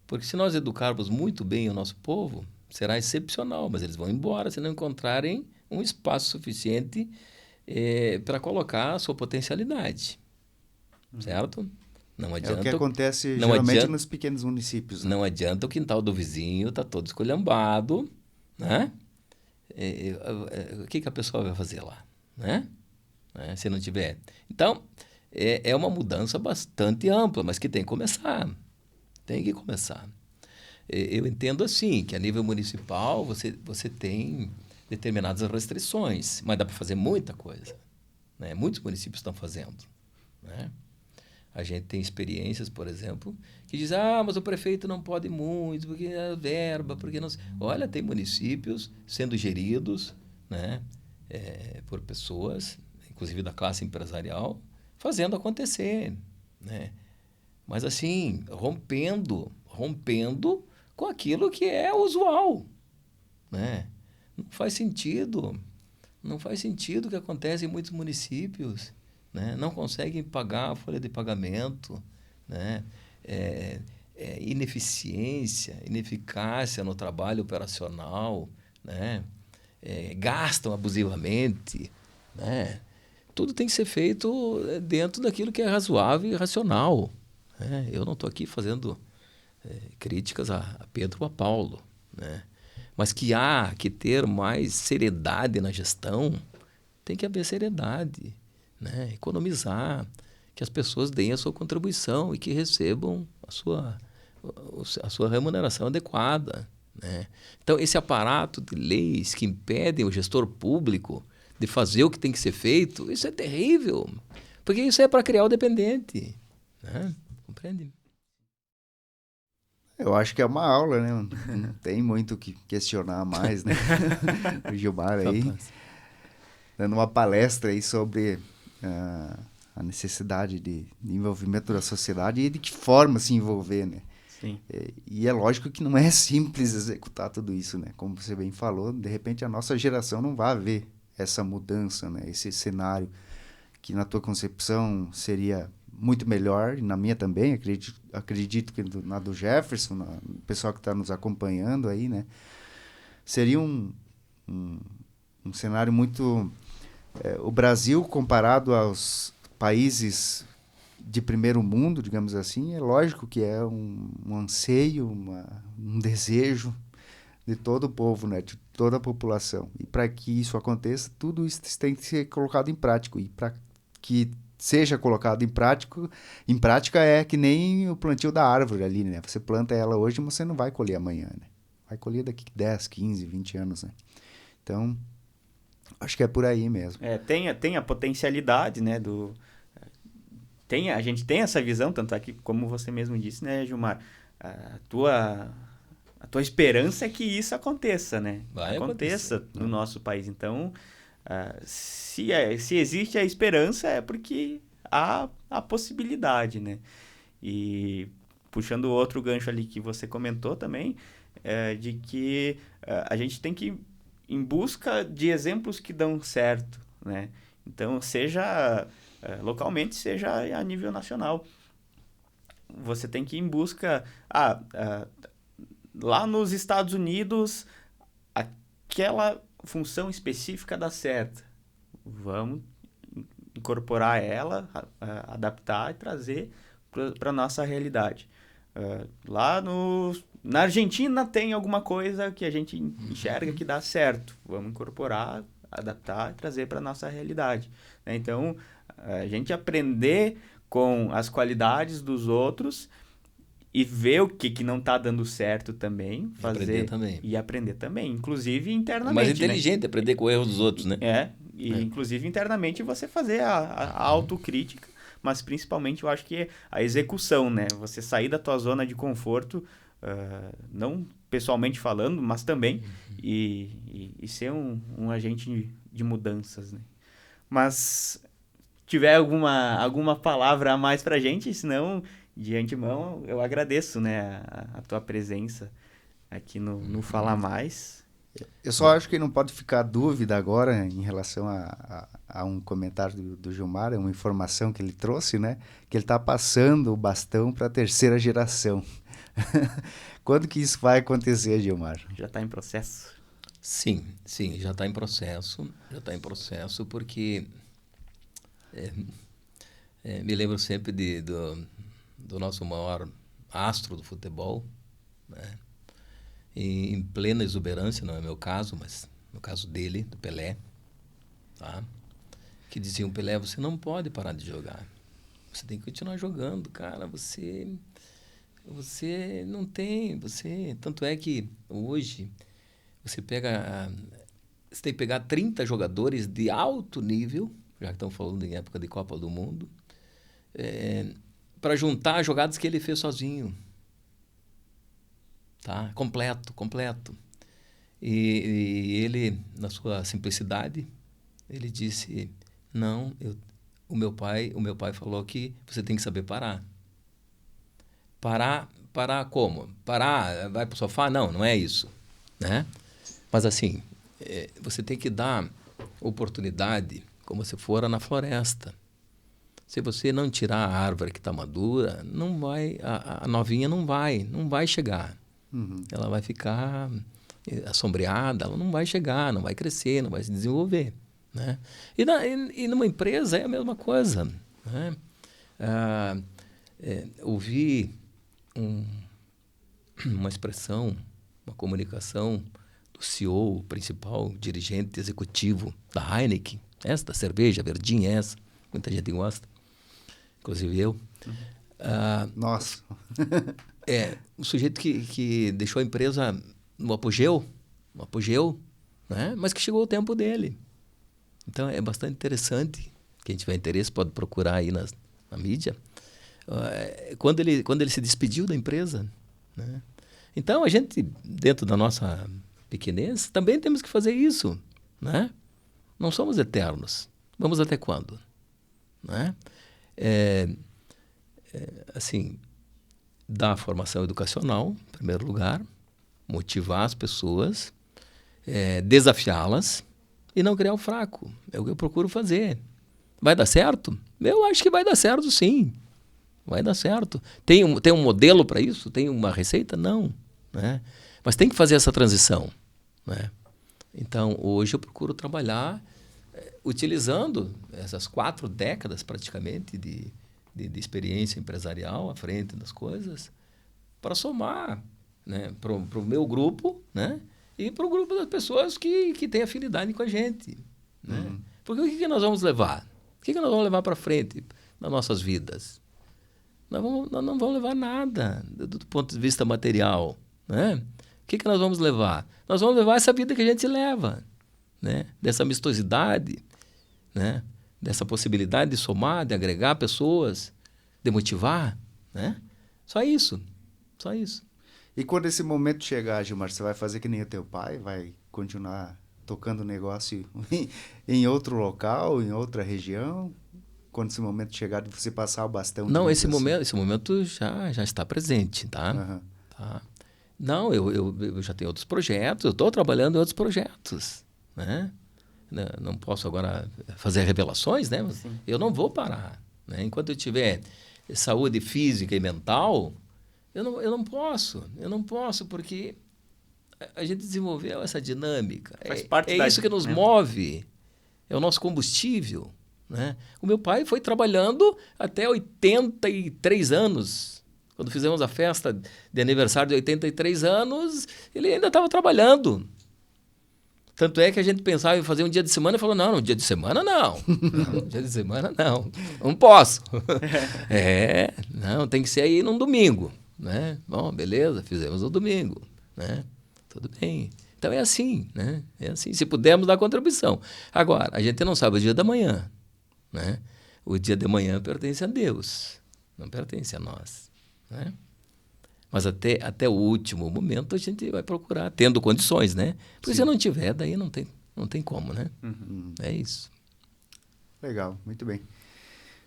Porque se nós educarmos muito bem o nosso povo, será excepcional, mas eles vão embora se não encontrarem um espaço suficiente para colocar a sua potencialidade. Certo? Não adianta, é o que acontece geralmente nos pequenos municípios. Né? Não adianta o quintal do vizinho tá todo esculhambado, né? O que a pessoa vai fazer lá, né? Se não tiver. Então, é uma mudança bastante ampla, mas que tem que começar. Tem que começar. Eu entendo assim, que a nível municipal você tem determinadas restrições, mas dá para fazer muita coisa. Né? Muitos municípios estão fazendo. Né? A gente tem experiências, por exemplo, que dizem, mas o prefeito não pode muito, porque é verba, porque não... Olha, tem municípios sendo geridos, né, por pessoas, inclusive da classe empresarial, fazendo acontecer, né? Mas assim, rompendo com aquilo que é usual, né? Não faz sentido o que acontece em muitos municípios, né? Não conseguem pagar a folha de pagamento, né? Ineficiência, ineficácia no trabalho operacional, né? Gastam abusivamente, né? Tudo tem que ser feito dentro daquilo que é razoável e racional. Né? Eu não estou aqui fazendo críticas a Pedro ou a Paulo, né? Mas que há que ter mais seriedade na gestão, tem que haver seriedade, né? Economizar, que as pessoas deem a sua contribuição e que recebam a sua remuneração adequada. Né? Então, esse aparato de leis que impedem o gestor público de fazer o que tem que ser feito, isso é terrível, porque isso é para criar o dependente. Né? Compreende? Eu acho que é uma aula, né? Não tem muito o que questionar mais, né? O Gilmar aí, dando uma palestra aí sobre a necessidade de envolvimento da sociedade e de que forma se envolver, né? Sim. E é lógico que não é simples executar tudo isso, né? Como você bem falou, de repente a nossa geração não vai ver essa mudança, né? Esse cenário que na tua concepção seria muito melhor, e na minha também, acredito que na do Jefferson, o pessoal que está nos acompanhando aí, né? Seria um cenário muito... o Brasil, comparado aos países de primeiro mundo, digamos assim, é lógico que é um anseio, um desejo de todo o povo, né? De toda a população. E para que isso aconteça, tudo isso tem que ser colocado em prática. E para que seja colocado em prática é que nem o plantio da árvore ali, né? Você planta ela hoje, mas você não vai colher amanhã, né? Vai colher daqui 10, 15, 20 anos, né? Então, acho que é por aí mesmo. Tem a potencialidade, né, a gente tem essa visão, tanto é que, como você mesmo disse, né, Gilmar, a tua esperança é que isso aconteça, né? Vai aconteça acontecer. no nosso país. Então, se existe a esperança, é porque há a possibilidade, né? E puxando outro gancho ali que você comentou também, de que a gente tem que ir em busca de exemplos que dão certo, né? Então, seja localmente, seja a nível nacional. Você tem que ir em busca... lá nos Estados Unidos, aquela função específica dá certo. Vamos incorporar ela, adaptar e trazer para a nossa realidade. Lá na Argentina tem alguma coisa que a gente enxerga que dá certo. Vamos incorporar, adaptar e trazer para a nossa realidade. Então, a gente aprender com as qualidades dos outros e ver o que não está dando certo também, fazer e aprender também, inclusive internamente. Mais inteligente, né? Aprender com o erro dos outros, né? Inclusive internamente você fazer a autocrítica, mas principalmente eu acho que a execução, né? Você sair da tua zona de conforto, não pessoalmente falando, mas também, e ser um agente de mudanças, né? Mas tiver alguma palavra a mais pra gente, senão, de antemão, eu agradeço, né, a tua presença aqui no Fala Mais. Eu só acho que não pode ficar dúvida agora em relação a um comentário do Gilmar, é uma informação que ele trouxe, né? Que ele está passando o bastão para a terceira geração. Quando que isso vai acontecer, Gilmar? Já está em processo? Sim, já está em processo. Já está em processo porque me lembro sempre do nosso maior astro do futebol, né? Em plena exuberância, não é meu caso, mas no caso dele, do Pelé, tá? Que diziam: Pelé, você não pode parar de jogar. Você tem que continuar jogando, cara. Você não tem... Tanto é que hoje você tem que pegar 30 jogadores de alto nível, já que estão falando em época de Copa do Mundo, para juntar as jogadas que ele fez sozinho. Tá? Completo. E ele, na sua simplicidade, ele disse: não, o meu pai falou que você tem que saber parar. Parar como? Parar, vai pro sofá? Não é isso, né? Mas assim, você tem que dar oportunidade como se fora na floresta. Se você não tirar a árvore que está madura, não vai, a novinha não vai chegar. Ela vai ficar assombreada, ela não vai chegar, não vai crescer, não vai se desenvolver, né? E numa empresa é a mesma coisa, né? Ouvi uma expressão, uma comunicação do CEO, o principal dirigente executivo da Heineken, da cerveja verdinha, muita gente gosta, inclusive eu. Nossa! Um sujeito que deixou a empresa no apogeu, né? Mas que chegou o tempo dele. Então, é bastante interessante. Quem tiver interesse pode procurar aí na mídia. Quando ele se despediu da empresa, né? Então, a gente, dentro da nossa pequenez, também temos que fazer isso, né? Não somos eternos. Vamos até quando? Né? Assim... dar formação educacional, em primeiro lugar, motivar as pessoas, desafiá-las e não criar o fraco. É o que eu procuro fazer. Vai dar certo? Eu acho que vai dar certo, sim. Vai dar certo. Tem um modelo para isso? Tem uma receita? Não, né? Mas tem que fazer essa transição, né? Então, hoje eu procuro trabalhar utilizando essas 4 décadas, praticamente, de experiência empresarial à frente das coisas, para somar, né, para o meu grupo, né, e para o grupo das pessoas que têm afinidade com a gente, né? Porque o que nós vamos levar? que nós vamos levar para frente nas nossas vidas? Nós não vamos levar nada do ponto de vista material, né? O que nós vamos levar? Nós vamos levar essa vida que a gente leva, né? Dessa amistosidade, né? Dessa possibilidade de somar, de agregar pessoas, de motivar, né? Só isso. E quando esse momento chegar, Gilmar, você vai fazer que nem o teu pai? Vai continuar tocando o negócio em outro local, em outra região? Quando esse momento chegar de você passar o bastão? Não, esse momento já está presente, tá? Uhum. Tá. Não, eu já tenho outros projetos, eu estou trabalhando em outros projetos, né? Não posso agora fazer revelações, né? Sim. Eu não vou parar, né? Enquanto eu tiver saúde física e mental, eu não posso, porque a gente desenvolveu essa dinâmica. Faz parte isso que nos move, é o nosso combustível, né? O meu pai foi trabalhando até 83 anos. Quando fizemos a festa de aniversário de 83 anos, ele ainda estava trabalhando. Tanto é que a gente pensava em fazer um dia de semana e falou, não, dia de semana não. Dia de semana não posso. Não, tem que ser aí num domingo, né? Bom, beleza, fizemos no domingo, né? Tudo bem. Então é assim, né? É assim, se pudermos dar contribuição. Agora, a gente não sabe o dia da manhã, né? O dia de manhã pertence a Deus, não pertence a nós, né? Mas até o último momento a gente vai procurar, tendo condições, né? Porque se não tiver, daí não tem como, né? Uhum. É isso. Legal, muito bem.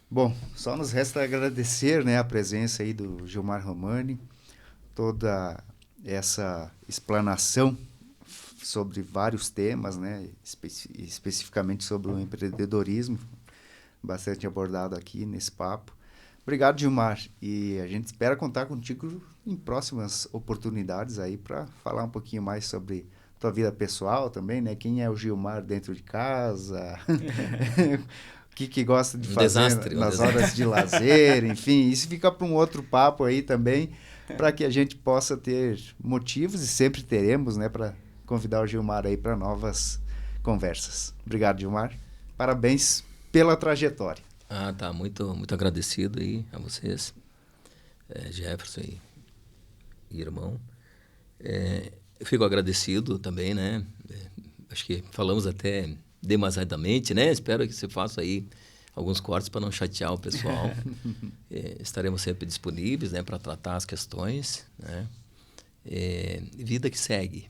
Bom, só nos resta agradecer, né, a presença aí do Gilmar Romani, toda essa explanação sobre vários temas, né, especificamente sobre o empreendedorismo, bastante abordado aqui nesse papo. Obrigado, Gilmar, e a gente espera contar contigo em próximas oportunidades aí para falar um pouquinho mais sobre tua vida pessoal também, né? Quem é o Gilmar dentro de casa, o que gosta de fazer nas horas de lazer, enfim, isso fica para um outro papo aí também, para que a gente possa ter motivos, e sempre teremos, né, para convidar o Gilmar aí para novas conversas. Obrigado, Gilmar. Parabéns pela trajetória. Tá. Muito agradecido aí a vocês, Jefferson e irmão. Eu fico agradecido também, né? Acho que falamos até demasiadamente, né? Espero que você faça aí alguns cortes para não chatear o pessoal. Estaremos sempre disponíveis, né, para tratar as questões, né? Vida que segue,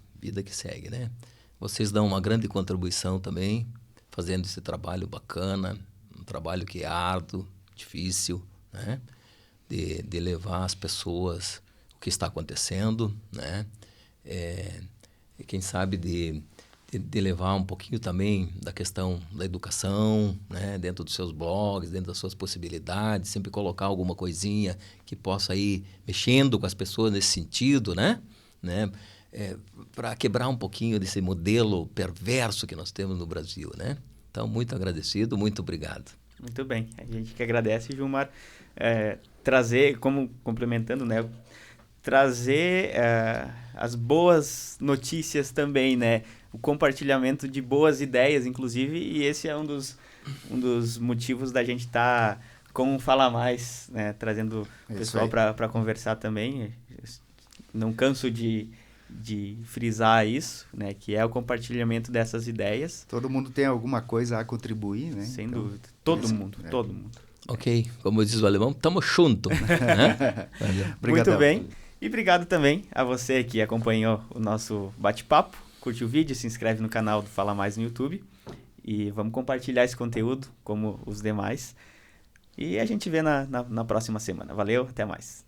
né? Vocês dão uma grande contribuição também, fazendo esse trabalho bacana, um trabalho que é árduo, difícil, né? De levar às pessoas o que está acontecendo, né? Quem sabe de levar um pouquinho também da questão da educação, né? Dentro dos seus blogs, dentro das suas possibilidades, sempre colocar alguma coisinha que possa ir mexendo com as pessoas nesse sentido, né? Para quebrar um pouquinho desse modelo perverso que nós temos no Brasil, né? Então, muito agradecido, muito obrigado. Muito bem, a gente que agradece, Gilmar, trazer, como complementando, né, trazer as boas notícias também, né, o compartilhamento de boas ideias, inclusive, e esse é um dos motivos da gente estar com o Fala Mais, né, trazendo o pessoal para conversar também. Não canso de frisar isso, né, que é o compartilhamento dessas ideias. Todo mundo tem alguma coisa a contribuir, né? Sem dúvida. Todo mundo. Ok, como diz o alemão, tamo junto. Né? Muito bem. E obrigado também a você que acompanhou o nosso bate-papo. Curte o vídeo, se inscreve no canal do Fala Mais no YouTube. E vamos compartilhar esse conteúdo, como os demais. E a gente vê na próxima semana. Valeu, até mais.